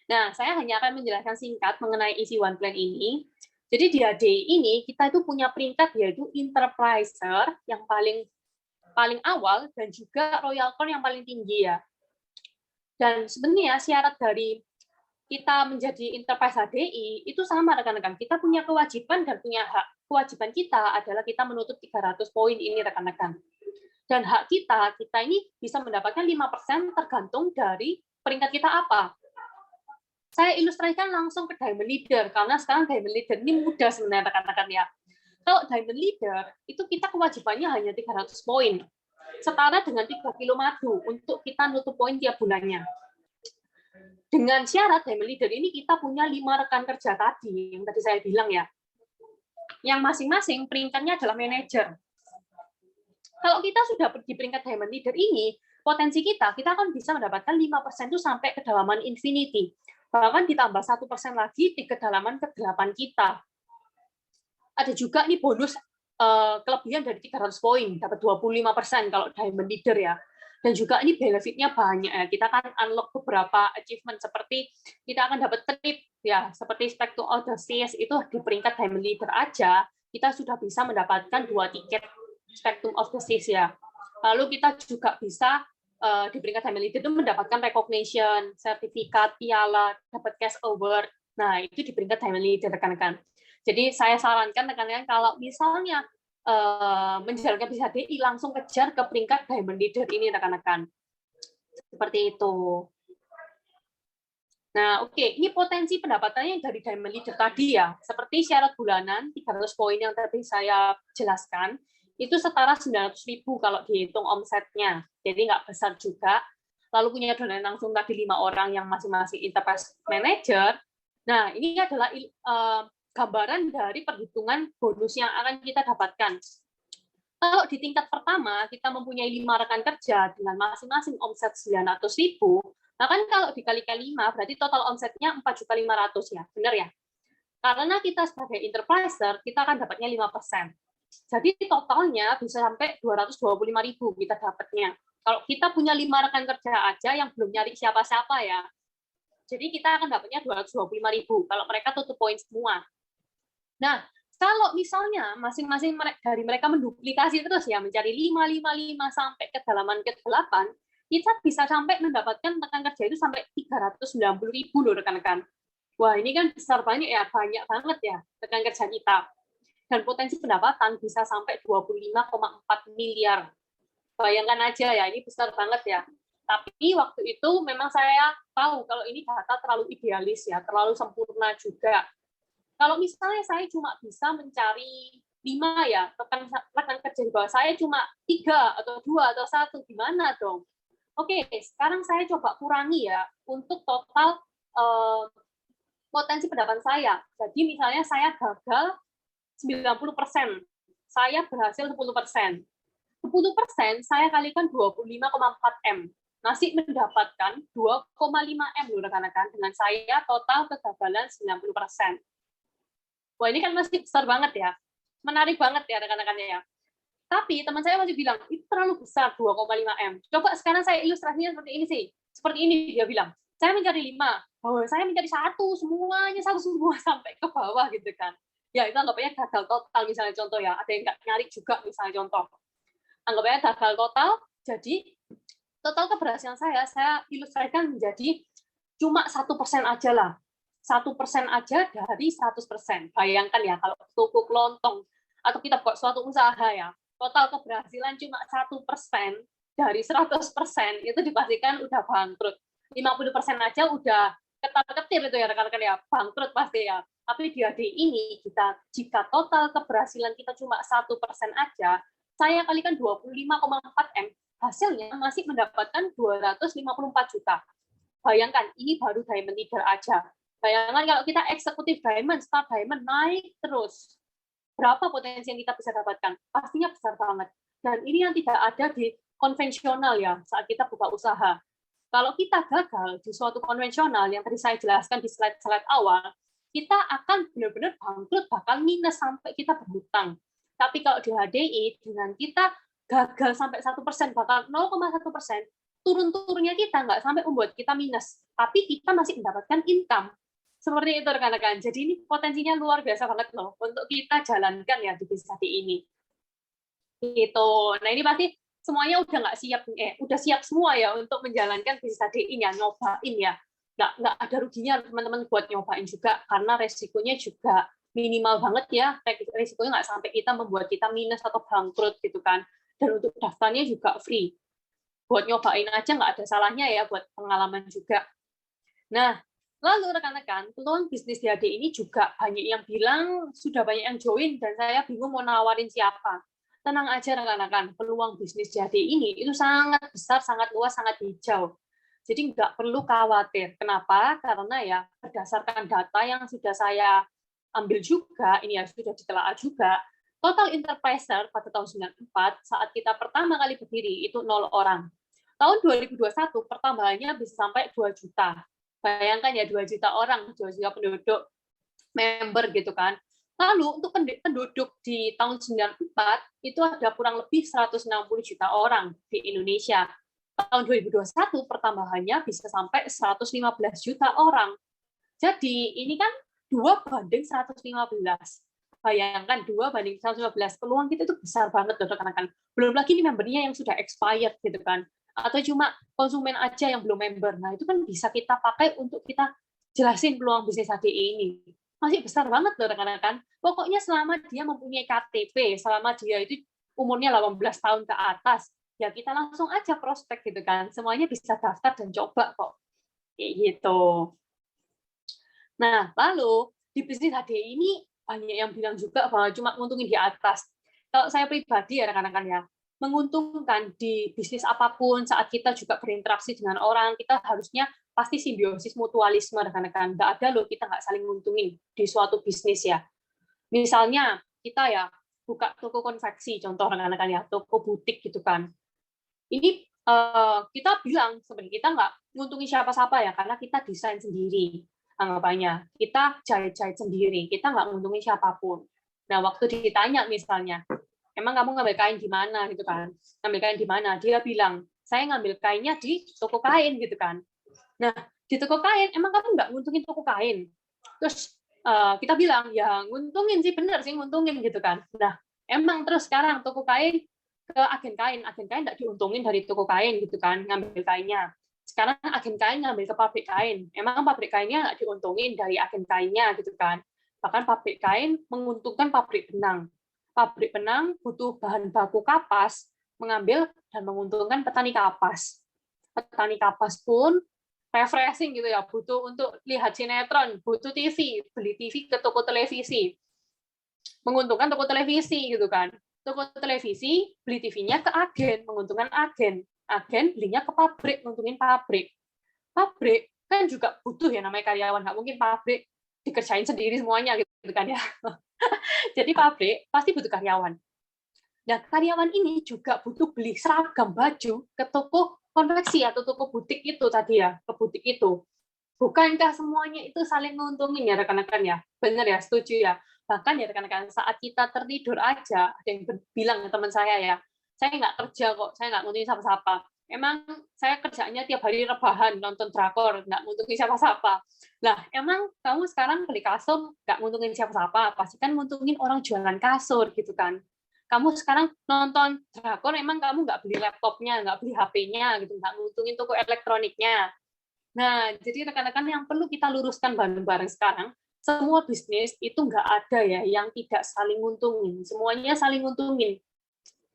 Nah, saya hanya akan menjelaskan singkat mengenai isi one plan ini. Jadi di HDI ini kita itu punya peringkat yaitu enterpriser yang paling awal dan juga royal corn yang paling tinggi ya. Dan sebenarnya syarat dari kita menjadi enterprise HDI itu sama rekan-rekan. Kita punya kewajiban dan punya hak. Kewajiban kita adalah kita menutup 300 poin ini rekan-rekan. Dan hak kita ini bisa mendapatkan 5% tergantung dari peringkat kita apa. Saya ilustrasikan langsung ke Diamond Leader, karena sekarang Diamond Leader ini mudah sebenarnya rekan-rekan ya. Kalau Diamond Leader, itu kita kewajibannya hanya 300 poin. Setara dengan 3 kilo madu untuk kita nutup poin tiap bulannya. Dengan syarat Diamond Leader ini kita punya 5 rekan kerja tadi, yang tadi saya bilang ya. Yang masing-masing peringkatnya adalah manajer. Kalau kita sudah di peringkat diamond leader ini, potensi kita akan bisa mendapatkan 5% itu sampai kedalaman infinity. Bahkan ditambah 1% lagi di kedalaman ke-8 kita. Ada juga nih bonus kelebihan dari 300 poin, dapat 25% kalau diamond leader ya. Dan juga ini benefitnya banyak ya. Kita akan unlock beberapa achievement seperti kita akan dapat trip ya, seperti Spectrum of the Seas itu di peringkat diamond leader aja, kita sudah bisa mendapatkan 2 tiket Spectrum of the Seas ya. Lalu kita juga bisa di peringkat diamond leader itu mendapatkan recognition, sertifikat, piala, dapat cash award. Nah, itu di peringkat diamond leader rekan-rekan. Jadi saya sarankan rekan-rekan kalau misalnya menjalankan bisnis HDI langsung kejar ke peringkat diamond leader ini rekan-rekan. Seperti itu. Nah, oke, ini potensi pendapatannya dari diamond leader tadi ya. Seperti syarat bulanan 300 poin yang tadi saya jelaskan, itu setara 900.000 kalau dihitung omsetnya. Jadi nggak besar juga. Lalu punya donatur langsung tadi 5 orang yang masing-masing enterprise manager. Nah, ini adalah gambaran dari perhitungan bonus yang akan kita dapatkan. Kalau di tingkat pertama, kita mempunyai 5 rekan kerja dengan masing-masing omset 900.000, bahkan kalau dikali-kali 5, berarti total omsetnya 4.500.000 ya, benar ya? Karena kita sebagai enterpriser, kita akan dapatnya 5%. Jadi totalnya bisa sampai 225.000 kita dapatnya. Kalau kita punya 5 rekan kerja aja yang belum nyari siapa-siapa ya, jadi kita akan dapatnya 225.000 kalau mereka tutup poin semua. Nah, kalau misalnya masing-masing dari mereka menduplikasi terus ya, mencari 5 sampai kedalaman ke-8, kita bisa sampai mendapatkan rekan kerja itu sampai 390.000 loh rekan-rekan. Wah, ini kan besar banyak ya, banyak banget ya rekan kerja kita. Dan potensi pendapatan bisa sampai 25,4 miliar. Bayangkan aja ya, ini besar banget ya. Tapi waktu itu memang saya tahu kalau ini data terlalu idealis ya, terlalu sempurna juga. Kalau misalnya saya cuma bisa mencari 5 ya, rekan kerja di bawah saya cuma 3 atau 2 atau 1, gimana dong? Oke, sekarang saya coba kurangi ya untuk total potensi pendapatan saya. Jadi misalnya saya gagal 90%, saya berhasil 10%. 10% saya kalikan 25,4 M. Masih mendapatkan 2,5 M loh rekan-rekan dengan saya total kegagalan 90%. Wah, ini kan masih besar banget ya. Menarik banget ya rekan-rekannya ya. Tapi teman saya masih bilang, itu terlalu besar 2,5 M. Coba sekarang saya ilustrasinya seperti ini sih. Seperti ini dia bilang. Saya mencari 5, bahwa saya mencari 1, semuanya 1 semua sampai ke bawah gitu kan. Ya, itu anggapnya gagal total misalnya contoh ya. Ada yang nggak nyari juga misalnya contoh. Anggapnya gagal total, jadi total keberhasilan saya ilustrasikan menjadi cuma 1% aja lah. 1% aja dari 100%. Bayangkan ya, kalau toko kelontong, atau kita buat suatu usaha ya, total keberhasilan cuma 1% dari 100%, itu dipastikan udah bangkrut. 50% aja udah ketar-ketir itu ya rekan-rekan ya, bangkrut pasti ya. Tapi di ADI ini, jika total keberhasilan kita cuma 1% aja, saya kalikan 25,4 M, hasilnya masih mendapatkan 254 juta. Bayangkan, ini baru diamond leader aja. Bayangkan kalau kita eksekutif diamond, star diamond, naik terus. Berapa potensi yang kita bisa dapatkan? Pastinya besar banget. Dan ini yang tidak ada di konvensional ya, saat kita buka usaha. Kalau kita gagal di suatu konvensional, yang tadi saya jelaskan di slide-slide awal, kita akan benar-benar bangkrut, bakal minus sampai kita berhutang. Tapi kalau di HDI, dengan kita gagal sampai 1%, bakal 0,1%, turun-turunnya kita nggak sampai membuat kita minus. Tapi kita masih mendapatkan income. Seperti itu rekan-rekan. Jadi ini potensinya luar biasa banget loh untuk kita jalankan ya di bisnis HDI ini. Gitu. Nah ini pasti semuanya udah nggak siap, udah siap semua ya untuk menjalankan bisnis HDI ya, nyobain ya. Nggak ada ruginya teman-teman buat nyobain juga, karena resikonya juga minimal banget ya. Resikonya nggak sampai kita membuat kita minus atau bangkrut gitu kan. Dan untuk daftarnya juga free. Buat nyobain aja nggak ada salahnya ya, buat pengalaman juga. Nah, lalu rekan-rekan, peluang bisnis di HDI ini juga banyak yang bilang sudah banyak yang join dan saya bingung mau nawarin siapa. Tenang aja rekan-rekan, peluang bisnis di HDI ini itu sangat besar, sangat luas, sangat hijau. Jadi nggak perlu khawatir. Kenapa? Karena ya berdasarkan data yang sudah saya ambil juga, ini ya sudah ditelaah juga, total enterpriser pada tahun 94 saat kita pertama kali berdiri itu 0 orang. Tahun 2021 pertambahannya bisa sampai 2 juta. Bayangkan ya 2 juta orang, 2 juta penduduk member gitu kan. Lalu untuk penduduk di tahun 94 itu ada kurang lebih 160 juta orang di Indonesia. Tahun 2021 pertambahannya bisa sampai 115 juta orang. Jadi ini kan 2:115. Bayangkan 2:115. Peluang kita itu besar banget loh rekan-rekan. Belum lagi ini membernya yang sudah expired gitu kan. Atau cuma konsumen aja yang belum member. Nah, itu kan bisa kita pakai untuk kita jelasin peluang bisnis HDI ini. Masih besar banget loh rekan-rekan. Pokoknya selama dia mempunyai KTP, selama dia itu umurnya 18 tahun ke atas, ya kita langsung aja prospek gitu kan. Semuanya bisa daftar dan coba kok. Kayak gitu. Nah, lalu di bisnis HDI ini banyak yang bilang juga bahwa cuma nguntungin di atas. Kalau saya pribadi ya rekan-rekan ya, menguntungkan di bisnis apapun saat kita juga berinteraksi dengan orang, kita harusnya pasti simbiosis mutualisme rekan-rekan. Nggak ada loh kita nggak saling nguntungin di suatu bisnis ya. Misalnya kita ya buka toko konveksi, contoh rekan-rekan ya, toko butik gitu kan. Ini kita bilang sebenarnya kita nggak nguntungin siapa-siapa ya, karena kita desain sendiri. Anggapannya kita jahit-jahit sendiri, kita nggak nguntungin siapapun. Nah, waktu ditanya misalnya, emang kamu ngambil kain di mana gitu kan? Ngambil kain di mana? Dia bilang, saya ngambil kainnya di toko kain gitu kan. Nah, di toko kain, emang kamu nggak nguntungin toko kain? Terus kita bilang, ya nguntungin sih, bener sih nguntungin gitu kan. Nah, emang terus sekarang toko kain ke agen kain nggak diuntungin dari toko kain gitu kan, ngambil kainnya. Sekarang agen kain ngambil ke pabrik kain, emang pabrik kainnya nggak diuntungin dari agen kainnya gitu kan. Bahkan pabrik kain menguntungkan pabrik benang. Pabrik benang butuh bahan baku kapas, mengambil dan menguntungkan petani kapas. Petani kapas pun refreshing gitu ya, butuh untuk lihat sinetron, butuh TV, beli TV ke toko televisi. Menguntungkan toko televisi gitu kan. Toko televisi beli TV-nya ke agen, menguntungkan agen. Agen belinya ke pabrik, menguntungin pabrik. Pabrik kan juga butuh ya namanya karyawan, nggak mungkin pabrik dikerjain sendiri semuanya gitu kan ya. Jadi pabrik pasti butuh karyawan. Nah, karyawan ini juga butuh beli seragam baju ke toko konveksi atau toko butik itu tadi ya, ke butik itu. Bukankah semuanya itu saling menguntungin ya rekan-rekan ya? Benar ya, setuju ya. Bahkan ya rekan-rekan, saat kita tertidur aja, ada yang bilang ke teman saya ya, saya nggak kerja kok, saya nggak nguntungin siapa-siapa. Emang saya kerjanya tiap hari rebahan, nonton drakor, nggak nguntungin siapa-siapa. Lah, emang kamu sekarang beli kasur nggak nguntungin siapa-siapa, pasti kan nguntungin orang jualan kasur gitu kan. Kamu sekarang nonton drakor, emang kamu nggak beli laptopnya, nggak beli HP-nya, gitu, nggak nguntungin toko elektroniknya. Nah, jadi rekan-rekan yang perlu kita luruskan bareng-bareng sekarang, semua bisnis itu nggak ada ya yang tidak saling nguntungin. Semuanya saling nguntungin.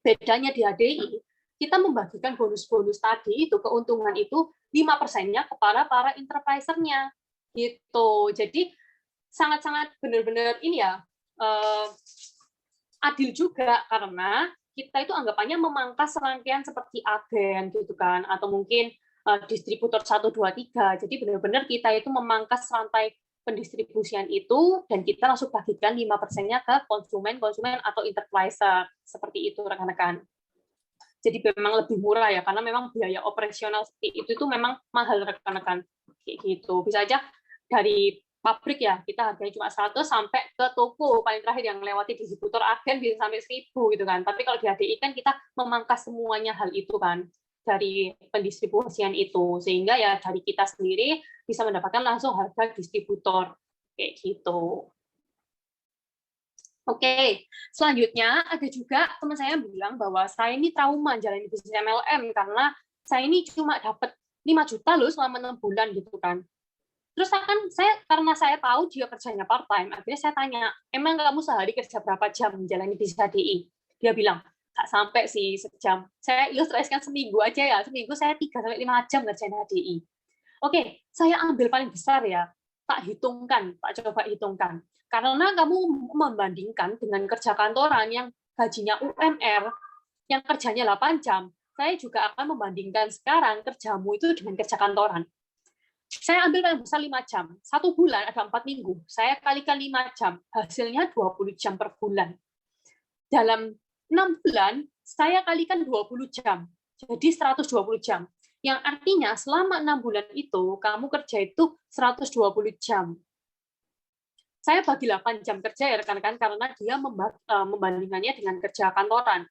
Bedanya di HDI, kita membagikan bonus-bonus tadi itu, keuntungan itu 5%-nya kepada para enterpriser-nya. Gitu. Jadi sangat-sangat benar-benar ini ya, adil juga, karena kita itu anggapannya memangkas rangkaian seperti agen gitu kan, atau mungkin distributor 1, 2, 3. Jadi benar-benar kita itu memangkas rantai pendistribusian itu, dan kita langsung bagikan 5%-nya ke konsumen-konsumen atau enterpriser. Seperti itu, rekan-rekan. Jadi memang lebih murah ya, karena memang biaya operasional seperti itu memang mahal, rekan-rekan. Kayak gitu. Bisa aja dari pabrik ya, kita harganya cuma 100 sampai ke toko, paling terakhir yang melewati distributor agen bisa sampai 1000 gitu kan. Tapi kalau di HDI kan kita memangkas semuanya hal itu kan, dari pendistribusian itu, sehingga ya dari kita sendiri bisa mendapatkan langsung harga distributor kayak gitu. Oke, selanjutnya ada juga teman saya bilang bahwa saya ini trauma jalani bisnis MLM karena saya ini cuma dapat 5 juta loh selama 6 bulan gitu kan. Terus kan karena saya tahu dia kerjanya part time, akhirnya saya tanya, emang kamu sehari kerja berapa jam menjalani bisnis HDI? Dia bilang, nggak sampai sih sejam. Saya ilustrasikan seminggu aja ya, seminggu saya 3-5 jam ngerjain HDI. Oke, saya ambil paling besar ya, tak coba hitungkan. Karena kamu membandingkan dengan kerja kantoran yang gajinya UMR, yang kerjanya 8 jam, saya juga akan membandingkan sekarang kerjamu itu dengan kerja kantoran. Saya ambil paling besar 5 jam. 1 bulan ada 4 minggu. Saya kalikan 5 jam. Hasilnya 20 jam per bulan. dalam 6 bulan, saya kalikan 20 jam. Jadi 120 jam. Yang artinya selama 6 bulan itu, kamu kerja itu 120 jam. Saya bagi 8 jam kerja ya rekan-rekan, karena dia membandingkannya dengan kerja kantoran.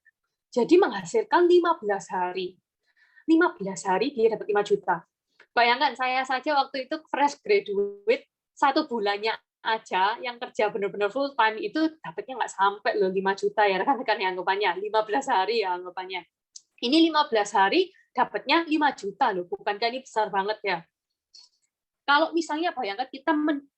Jadi menghasilkan 15 hari. 15 hari dia dapat 5 juta. Bayangkan, saya saja waktu itu fresh graduate, 1 bulannya aja yang kerja benar-benar full time itu dapatnya nggak sampai loh 5 juta ya rekan-rekan ya anggapannya 15 hari ya anggapannya ini 15 hari dapatnya 5 juta loh bukankah ini besar banget ya kalau misalnya bayangkan kita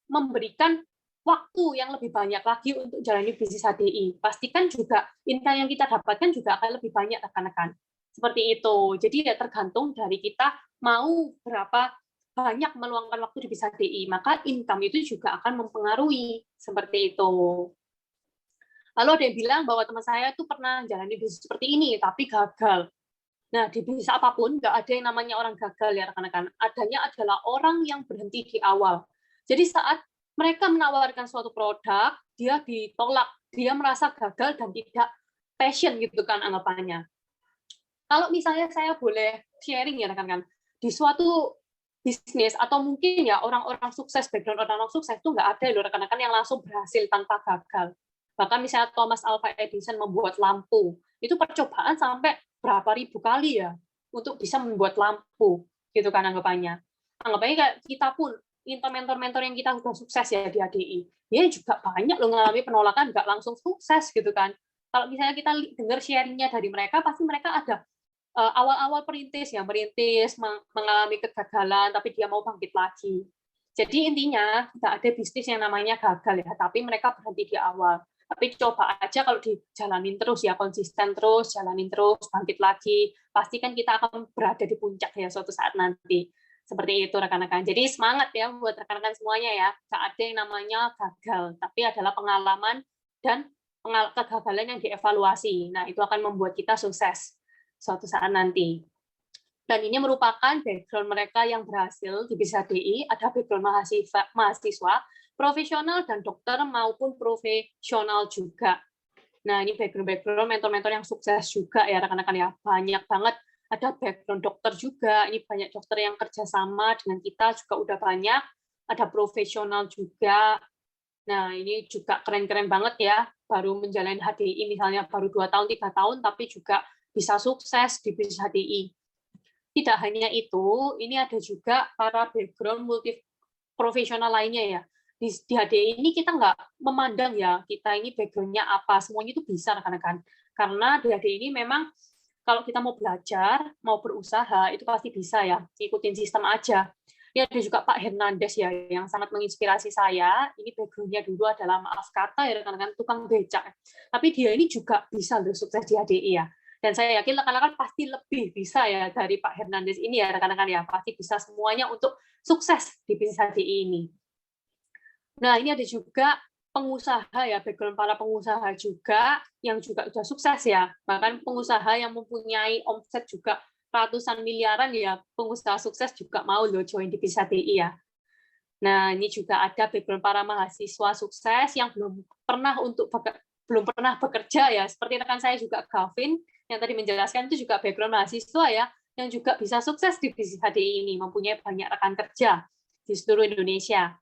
memberikan waktu yang lebih banyak lagi untuk jalani bisnis HDI pastikan juga income yang kita dapatkan juga akan lebih banyak rekan-rekan seperti itu jadi ya tergantung dari kita mau berapa banyak meluangkan waktu di bisnis HDI, maka income itu juga akan mempengaruhi seperti itu. Lalu ada yang bilang bahwa teman saya itu pernah jalani bisnis seperti ini, tapi gagal. Nah, di bisnis apapun, nggak ada yang namanya orang gagal ya rekan-rekan. Adanya adalah orang yang berhenti di awal. Jadi saat mereka menawarkan suatu produk, dia ditolak, dia merasa gagal dan tidak passion gitu kan anggapannya. Kalau misalnya saya boleh sharing ya rekan-rekan, di suatu bisnis atau mungkin ya orang-orang sukses background orang-orang sukses itu nggak ada loh rekan-rekan yang langsung berhasil tanpa gagal bahkan misalnya Thomas Alva Edison membuat lampu itu percobaan sampai berapa ribu kali ya untuk bisa membuat lampu gitu kan anggapannya kayak kita pun mentor-mentor yang kita sudah sukses ya di HDI ya juga banyak loh mengalami penolakan nggak langsung sukses gitu kan kalau misalnya kita dengar sharingnya dari mereka pasti mereka ada awal-awal merintis, mengalami kegagalan, tapi dia mau bangkit lagi. Jadi intinya, tidak ada bisnis yang namanya gagal ya, tapi mereka berhenti di awal. Tapi coba aja kalau dijalanin terus ya, konsisten terus, jalanin terus, bangkit lagi, pastikan kita akan berada di puncak ya suatu saat nanti. Seperti itu rekan-rekan. Jadi semangat ya buat rekan-rekan semuanya ya. Tidak ada yang namanya gagal, tapi adalah pengalaman dan kegagalan yang dievaluasi. Nah, itu akan membuat kita sukses suatu saat nanti. Dan ini merupakan background mereka yang berhasil di bisnis HDI, ada background mahasiswa, profesional dan dokter maupun profesional juga. Nah, ini background mentor-mentor yang sukses juga ya rekan-rekan ya. Banyak banget ada background dokter juga, ini banyak dokter yang kerjasama dengan kita juga udah banyak, ada profesional juga. Nah, ini juga keren-keren banget ya, baru menjalani HDI misalnya baru 2 tahun, 3 tahun, tapi juga bisa sukses di bisnis HDI. Tidak hanya itu, ini ada juga para background multi profesional lainnya ya. Di HDI ini kita nggak memandang ya, kita ini background-nya apa, semuanya itu bisa rekan-rekan. Karena di HDI ini memang kalau kita mau belajar, mau berusaha, itu pasti bisa ya, ikutin sistem aja. Ini ada juga Pak Hernandez ya, yang sangat menginspirasi saya. Ini background-nya dulu adalah, maaf kata ya rekan-rekan, tukang becak. Tapi dia ini juga bisa loh sukses di HDI ya. Dan saya yakin rekan-rekan pasti lebih bisa ya dari Pak Hernandez ini ya rekan-rekan ya, pasti bisa semuanya untuk sukses di bisnis HDI ini. Nah, ini ada juga pengusaha ya, background para pengusaha juga yang juga sudah sukses ya. Bahkan pengusaha yang mempunyai omset juga ratusan miliaran ya, pengusaha sukses juga mau loh join di bisnis HDI ya. Nah, ini juga ada background para mahasiswa sukses yang belum pernah bekerja ya, seperti rekan saya juga Gavin yang tadi menjelaskan itu juga background mahasiswa ya, yang juga bisa sukses di bisnis HDI ini, mempunyai banyak rekan kerja di seluruh Indonesia.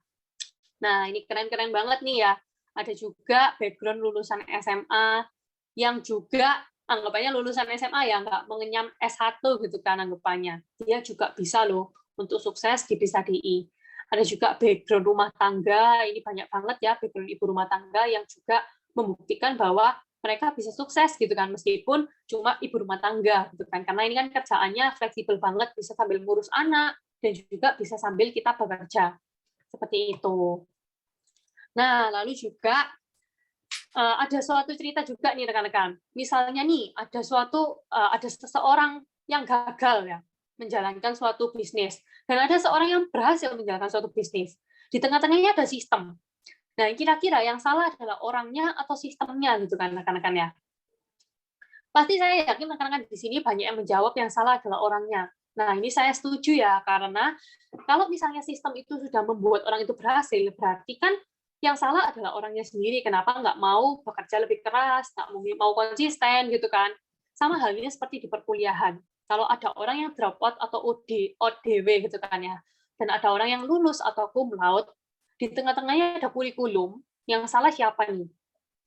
Nah, ini keren-keren banget nih ya. Ada juga background lulusan SMA yang juga anggapannya lulusan SMA ya, nggak mengenyam S1 gitu kan anggapannya. Dia juga bisa loh untuk sukses di bisnis HDI. Ada juga background rumah tangga, ini banyak banget ya background ibu rumah tangga yang juga membuktikan bahwa mereka bisa sukses gitu kan meskipun cuma ibu rumah tangga gitu kan karena ini kan kerjaannya fleksibel banget bisa sambil ngurus anak dan juga bisa sambil kita bekerja seperti itu. Nah lalu juga ada suatu cerita juga nih rekan-rekan. Misalnya nih ada seseorang yang gagal ya menjalankan suatu bisnis dan ada seorang yang berhasil menjalankan suatu bisnis. Di tengah-tengahnya ada sistem. Nah, kira-kira yang salah adalah orangnya atau sistemnya gitu kan rekan-rekan ya. Pasti saya yakin rekan-rekan di sini banyak yang menjawab yang salah adalah orangnya. Nah, ini saya setuju ya karena kalau misalnya sistem itu sudah membuat orang itu berhasil, berarti kan Yang salah adalah orangnya sendiri, kenapa nggak mau bekerja lebih keras, nggak mau konsisten gitu kan. Sama halnya seperti di perkuliahan. Kalau ada orang yang drop out atau ODW gitu kan ya, dan ada orang yang lulus atau cum laude, di tengah-tengahnya ada kurikulum, yang salah siapa nih?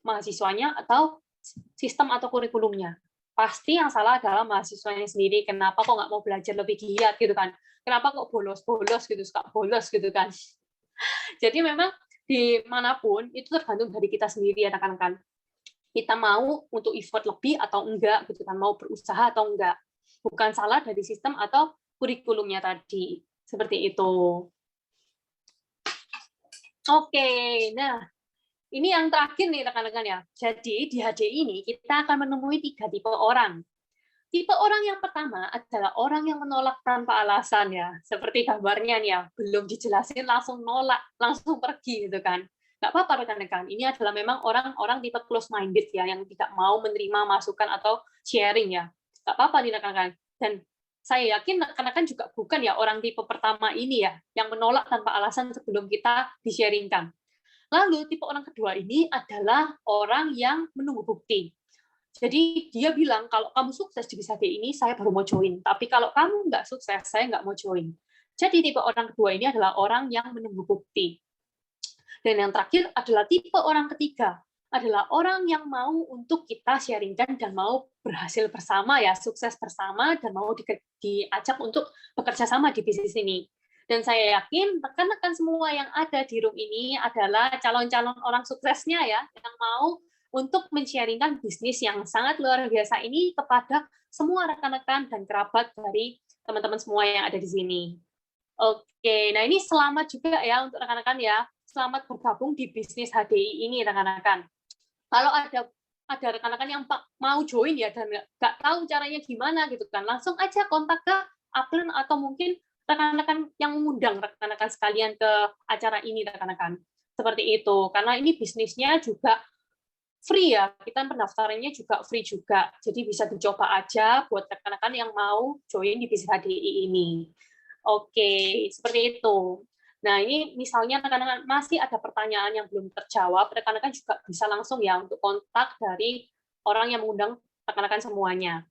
Mahasiswanya atau sistem atau kurikulumnya? Pasti yang salah adalah mahasiswanya sendiri. Kenapa kok nggak mau belajar lebih giat gitu kan? Kenapa kok bolos-bolos gitu, suka bolos gitu kan? Jadi memang dimanapun itu tergantung dari kita sendiri ya rekan-rekan. Kita mau untuk effort lebih atau enggak gitu kan, mau berusaha atau enggak. Bukan salah dari sistem atau kurikulumnya tadi. Seperti itu. Oke, nah ini yang terakhir nih rekan-rekan ya. Jadi di HDI ini kita akan menemui 3 tipe orang. Tipe orang yang pertama adalah orang yang menolak tanpa alasan ya. Seperti gambarnya nih ya, belum dijelasin langsung nolak, langsung pergi gitu kan. Nggak apa-apa rekan-rekan, ini adalah memang orang-orang tipe close minded ya, yang tidak mau menerima masukan atau sharing ya. Nggak apa-apa nih rekan-rekan. Dan saya yakin rekan-rekan juga bukan ya orang tipe pertama ini ya, yang menolak tanpa alasan sebelum kita di-sharingkan. Lalu tipe orang kedua ini adalah orang yang menunggu bukti. Jadi dia bilang, kalau kamu sukses di BIS HDI ini, saya baru mau join. Tapi kalau kamu nggak sukses, saya nggak mau join. Jadi tipe orang kedua ini adalah orang yang menunggu bukti. Dan yang terakhir adalah tipe orang ketiga, adalah orang yang mau untuk kita sharingkan dan mau berhasil bersama ya, sukses bersama dan mau diajak untuk bekerja sama di bisnis ini. Dan saya yakin rekan-rekan semua yang ada di room ini adalah calon-calon orang suksesnya ya, yang mau untuk men-sharingkan bisnis yang sangat luar biasa ini kepada semua rekan-rekan dan kerabat dari teman-teman semua yang ada di sini. Oke, nah ini selamat juga ya untuk rekan-rekan ya. Selamat bergabung di bisnis HDI ini rekan-rekan. Kalau ada rekan-rekan yang mau join ya dan nggak tahu caranya gimana gitu kan, langsung aja kontak ke Uplearn atau mungkin rekan-rekan yang mengundang rekan-rekan sekalian ke acara ini rekan-rekan. Seperti itu, karena ini bisnisnya juga free ya, kita pendaftarannya juga free juga, jadi bisa dicoba aja buat rekan-rekan yang mau join di bisnis HDI ini. Oke, seperti itu. Nah, ini misalnya rekan-rekan masih ada pertanyaan yang belum terjawab, rekan-rekan juga bisa langsung ya untuk kontak dari orang yang mengundang rekan-rekan semuanya.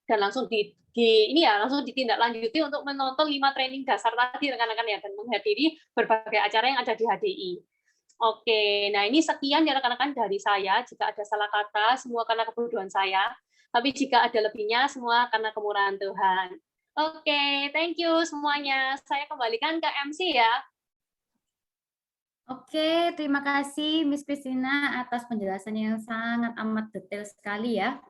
Dan langsung langsung ditindaklanjuti untuk menonton 5 training dasar tadi rekan-rekan ya, dan menghadiri berbagai acara yang ada di HDI. Oke, nah ini sekian ya rekan-rekan dari saya. Jika ada salah kata, semua karena kebodohan saya. Tapi jika ada lebihnya, semua karena kemurahan Tuhan. Oke, thank you semuanya. Saya kembalikan ke MC ya. Oke, terima kasih Miss Christina atas penjelasannya yang sangat amat detail sekali ya.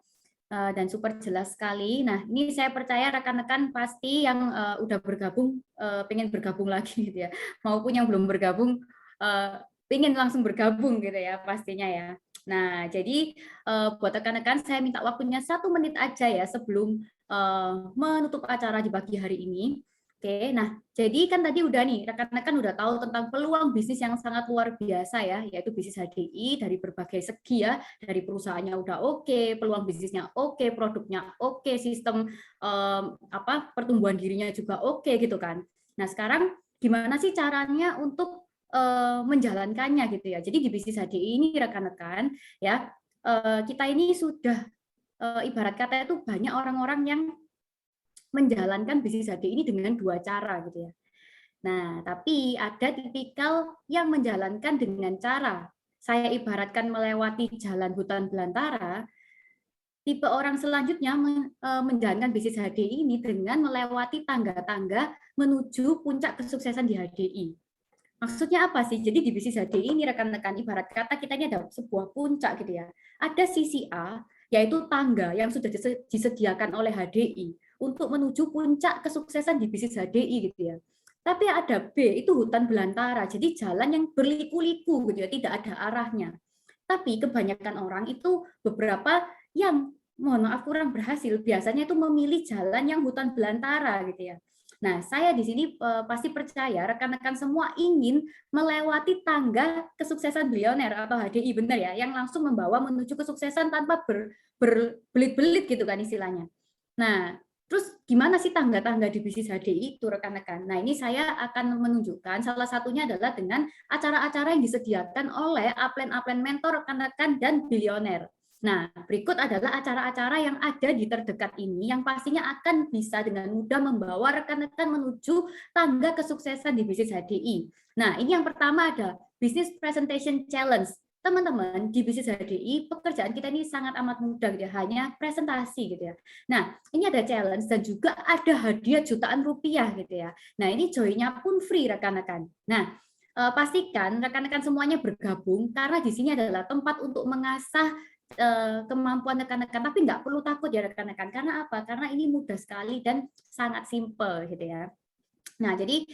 Dan super jelas sekali. Nah, ini saya percaya rekan-rekan pasti yang udah bergabung, pengen bergabung lagi gitu ya, maupun yang belum bergabung, pengen langsung bergabung gitu ya pastinya ya. Nah, jadi buat rekan-rekan saya minta waktunya 1 menit aja ya sebelum menutup acara di pagi hari ini. Oke, nah jadi kan tadi udah nih rekan-rekan udah tahu tentang peluang bisnis yang sangat luar biasa ya, yaitu bisnis HDI dari berbagai segi ya, dari perusahaannya udah oke, peluang bisnisnya oke, produknya oke, sistem pertumbuhan dirinya juga oke gitu kan. Nah sekarang gimana sih caranya untuk menjalankannya gitu ya. Jadi di bisnis HDI ini rekan-rekan ya, kita ini sudah ibarat kata itu banyak orang-orang yang menjalankan bisnis HDI ini dengan 2 cara gitu ya. Nah, tapi ada tipikal yang menjalankan dengan cara saya ibaratkan melewati jalan hutan belantara. Tipe orang selanjutnya menjalankan bisnis HDI ini dengan melewati tangga-tangga menuju puncak kesuksesan di HDI. Maksudnya apa sih? Jadi di bisnis HDI ini rekan-rekan ibarat kata kita ini ada sebuah puncak gitu ya. Ada sisi A, yaitu tangga yang sudah disediakan oleh HDI untuk menuju puncak kesuksesan di bisnis HDI gitu ya. Tapi ada B, itu hutan belantara. Jadi jalan yang berliku-liku gitu ya, tidak ada arahnya. Tapi kebanyakan orang itu beberapa yang mohon maaf kurang berhasil, biasanya itu memilih jalan yang hutan belantara gitu ya. Nah, saya di sini pasti percaya rekan-rekan semua ingin melewati tangga kesuksesan bilioner atau HDI, benar ya, yang langsung membawa menuju kesuksesan tanpa berbelit-belit gitu kan istilahnya. Nah, Terus gimana sih tangga-tangga di bisnis HDI itu rekan-rekan? Nah, ini saya akan menunjukkan salah satunya adalah dengan acara-acara yang disediakan oleh upline-upline mentor rekan-rekan dan bilioner. Nah, berikut adalah acara-acara yang ada di terdekat ini yang pastinya akan bisa dengan mudah membawa rekan-rekan menuju tangga kesuksesan di bisnis HDI. Nah, ini yang pertama ada Business Presentation Challenge. Teman-teman, di bisnis HDI pekerjaan kita ini sangat amat mudah gitu ya, hanya presentasi gitu ya. Nah, ini ada challenge dan juga ada hadiah jutaan rupiah gitu ya. Nah, ini joinnya pun free rekan-rekan. Nah, pastikan rekan-rekan semuanya bergabung karena di sini adalah tempat untuk mengasah kemampuan rekan-rekan, tapi nggak perlu takut ya rekan-rekan. Karena apa? Karena ini mudah sekali dan sangat simple gitu ya. Nah, jadi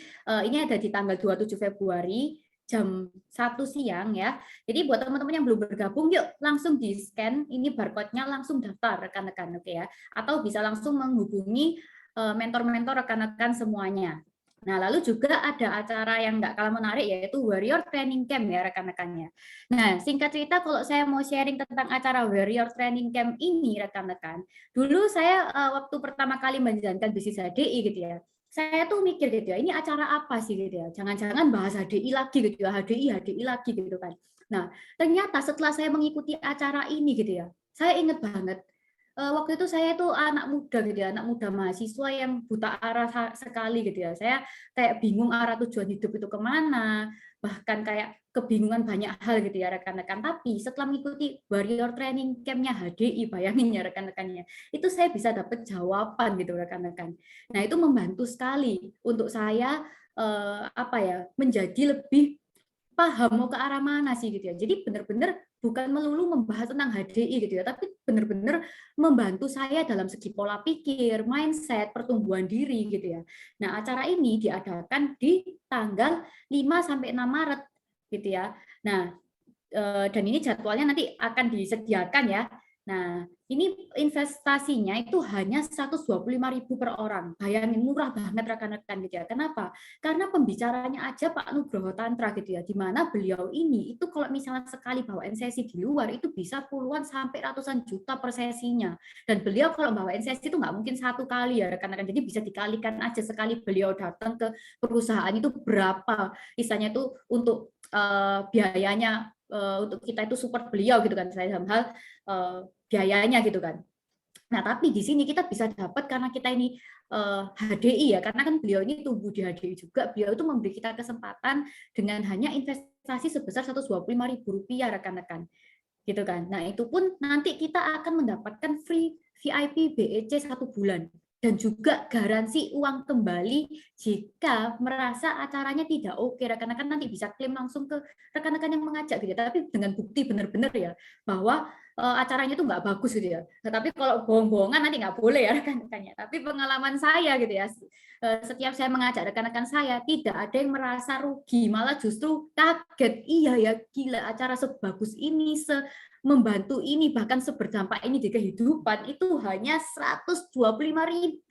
ini ada di tanggal 27 Februari jam 1 siang ya. Jadi buat teman-teman yang belum bergabung, yuk langsung di-scan ini barcode-nya, langsung daftar rekan-rekan, oke ya. Atau bisa langsung menghubungi mentor-mentor rekan-rekan semuanya. Nah, lalu juga ada acara yang nggak kalah menarik yaitu Warrior Training Camp ya rekan-rekannya. Nah, singkat cerita kalau saya mau sharing tentang acara Warrior Training Camp ini rekan-rekan, dulu saya waktu pertama kali menjalankan bisnis HDI gitu ya, saya tuh mikir gitu ya, ini acara apa sih gitu ya, jangan-jangan bahas HDI lagi gitu ya, HDI lagi gitu kan. Nah, ternyata setelah saya mengikuti acara ini gitu ya, saya inget banget, waktu itu saya itu anak muda gitu ya, anak muda mahasiswa yang buta arah sekali gitu ya, saya kayak bingung arah tujuan hidup itu kemana, bahkan kayak kebingungan banyak hal gitu ya rekan-rekan. Tapi setelah mengikuti Warrior Training Camp-nya HDI, bayangin ya rekan-rekannya, itu saya bisa dapat jawaban gitu rekan-rekan. Nah, itu membantu sekali untuk saya menjadi lebih paham mau ke arah mana sih gitu ya. Jadi benar-benar bukan melulu membahas tentang HDI gitu ya, tapi benar-benar membantu saya dalam segi pola pikir, mindset, pertumbuhan diri gitu ya. Nah, acara ini diadakan di tanggal 5 sampai 6 Maret gitu ya. Nah, dan ini jadwalnya nanti akan disediakan ya. Nah, ini investasinya itu hanya 125.000 per orang. Bayangin, murah banget rekan-rekan gitu ya. Kenapa? Karena pembicaranya aja Pak Nugroho Tantra gitu ya, di mana beliau ini itu kalau misalnya sekali bawain sesi di luar itu bisa puluhan sampai ratusan juta per sesinya. Dan beliau kalau bawain sesi itu nggak mungkin satu kali ya rekan-rekan. Jadi bisa dikalikan aja sekali beliau datang ke perusahaan itu berapa. Misalnya itu untuk biayanya untuk kita itu support beliau gitu kan, saya dalam hal biayanya gitu kan. Nah, tapi di sini kita bisa dapat karena kita ini HDI ya, karena kan beliau ini tumbuh di HDI juga, beliau itu memberi kita kesempatan dengan hanya investasi sebesar Rp125.000 rekan-rekan. Gitu kan. Nah, itu pun nanti kita akan mendapatkan free VIP BEC 1 bulan. Dan juga garansi uang kembali jika merasa acaranya tidak oke. Rekan-rekan nanti bisa klaim langsung ke rekan-rekan yang mengajak gitu. Tapi dengan bukti benar-benar ya bahwa acaranya itu nggak bagus gitu ya. Tapi kalau bohong-bohongan nanti nggak boleh ya rekan-rekannya. Tapi pengalaman saya gitu ya, setiap saya mengajak rekan-rekan saya tidak ada yang merasa rugi, malah justru kaget. Iya ya, gila acara sebagus ini, membantu ini, bahkan seberdampak ini di kehidupan itu hanya 125.000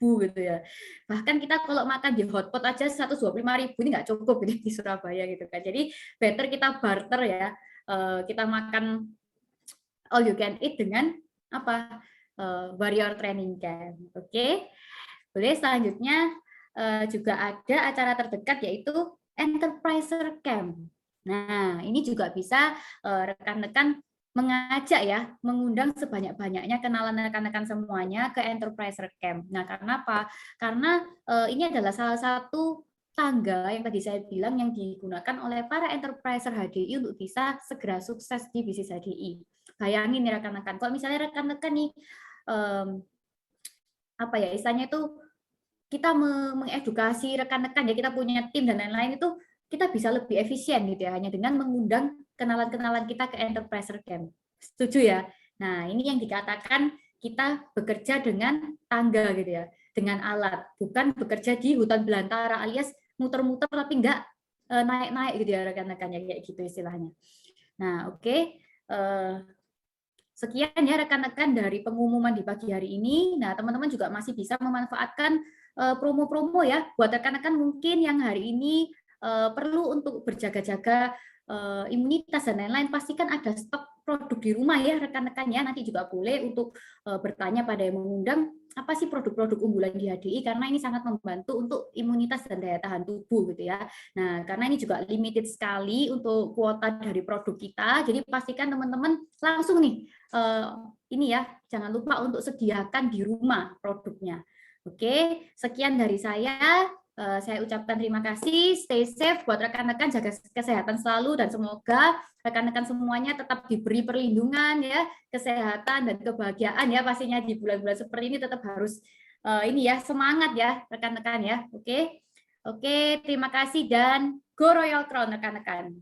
gitu ya. Bahkan kita kalau makan di hotpot aja 125.000 ini nggak cukup gitu di Surabaya gitu kan. Jadi better kita barter ya, kita makan all you can eat dengan apa Warrior Training Camp. Oke, boleh selanjutnya juga ada acara terdekat yaitu Enterpriser Camp. Nah, ini juga bisa rekan-rekan mengajak ya, mengundang sebanyak-banyaknya kenalan rekan-rekan semuanya ke Enterpriser Camp. Nah, karena apa? Karena ini adalah salah satu tangga yang tadi saya bilang yang digunakan oleh para enterpriser HDI untuk bisa segera sukses di bisnis HDI. Bayangin nih rekan-rekan, kalau misalnya rekan-rekan nih istilahnya itu kita mengedukasi rekan-rekan ya, kita punya tim dan lain-lain itu kita bisa lebih efisien gitu ya, hanya dengan mengundang kenalan-kenalan kita ke Enterpriser Camp. Setuju ya? Nah, ini yang dikatakan kita bekerja dengan tangga gitu ya, dengan alat, bukan bekerja di hutan belantara alias muter-muter tapi enggak naik-naik gitu ya rekan-rekannya, kayak gitu istilahnya. Nah, oke. Sekian ya rekan-rekan dari pengumuman di pagi hari ini. Nah, teman-teman juga masih bisa memanfaatkan promo-promo ya buat rekan-rekan mungkin yang hari ini perlu untuk berjaga-jaga imunitas dan lain-lain, pastikan ada stok produk di rumah ya rekan-rekan ya. Nanti juga boleh untuk bertanya pada yang mengundang apa sih produk-produk unggulan di HDI, karena ini sangat membantu untuk imunitas dan daya tahan tubuh gitu ya. Nah, karena ini juga limited sekali untuk kuota dari produk kita, jadi pastikan teman-teman langsung nih ini ya, jangan lupa untuk sediakan di rumah produknya. Oke, sekian dari saya. Saya ucapkan terima kasih, stay safe buat rekan-rekan, jaga kesehatan selalu, dan semoga rekan-rekan semuanya tetap diberi perlindungan ya, kesehatan dan kebahagiaan ya, pastinya di bulan-bulan seperti ini tetap harus ini ya, semangat ya rekan-rekan ya. Oke, terima kasih dan go Royal Crown rekan-rekan.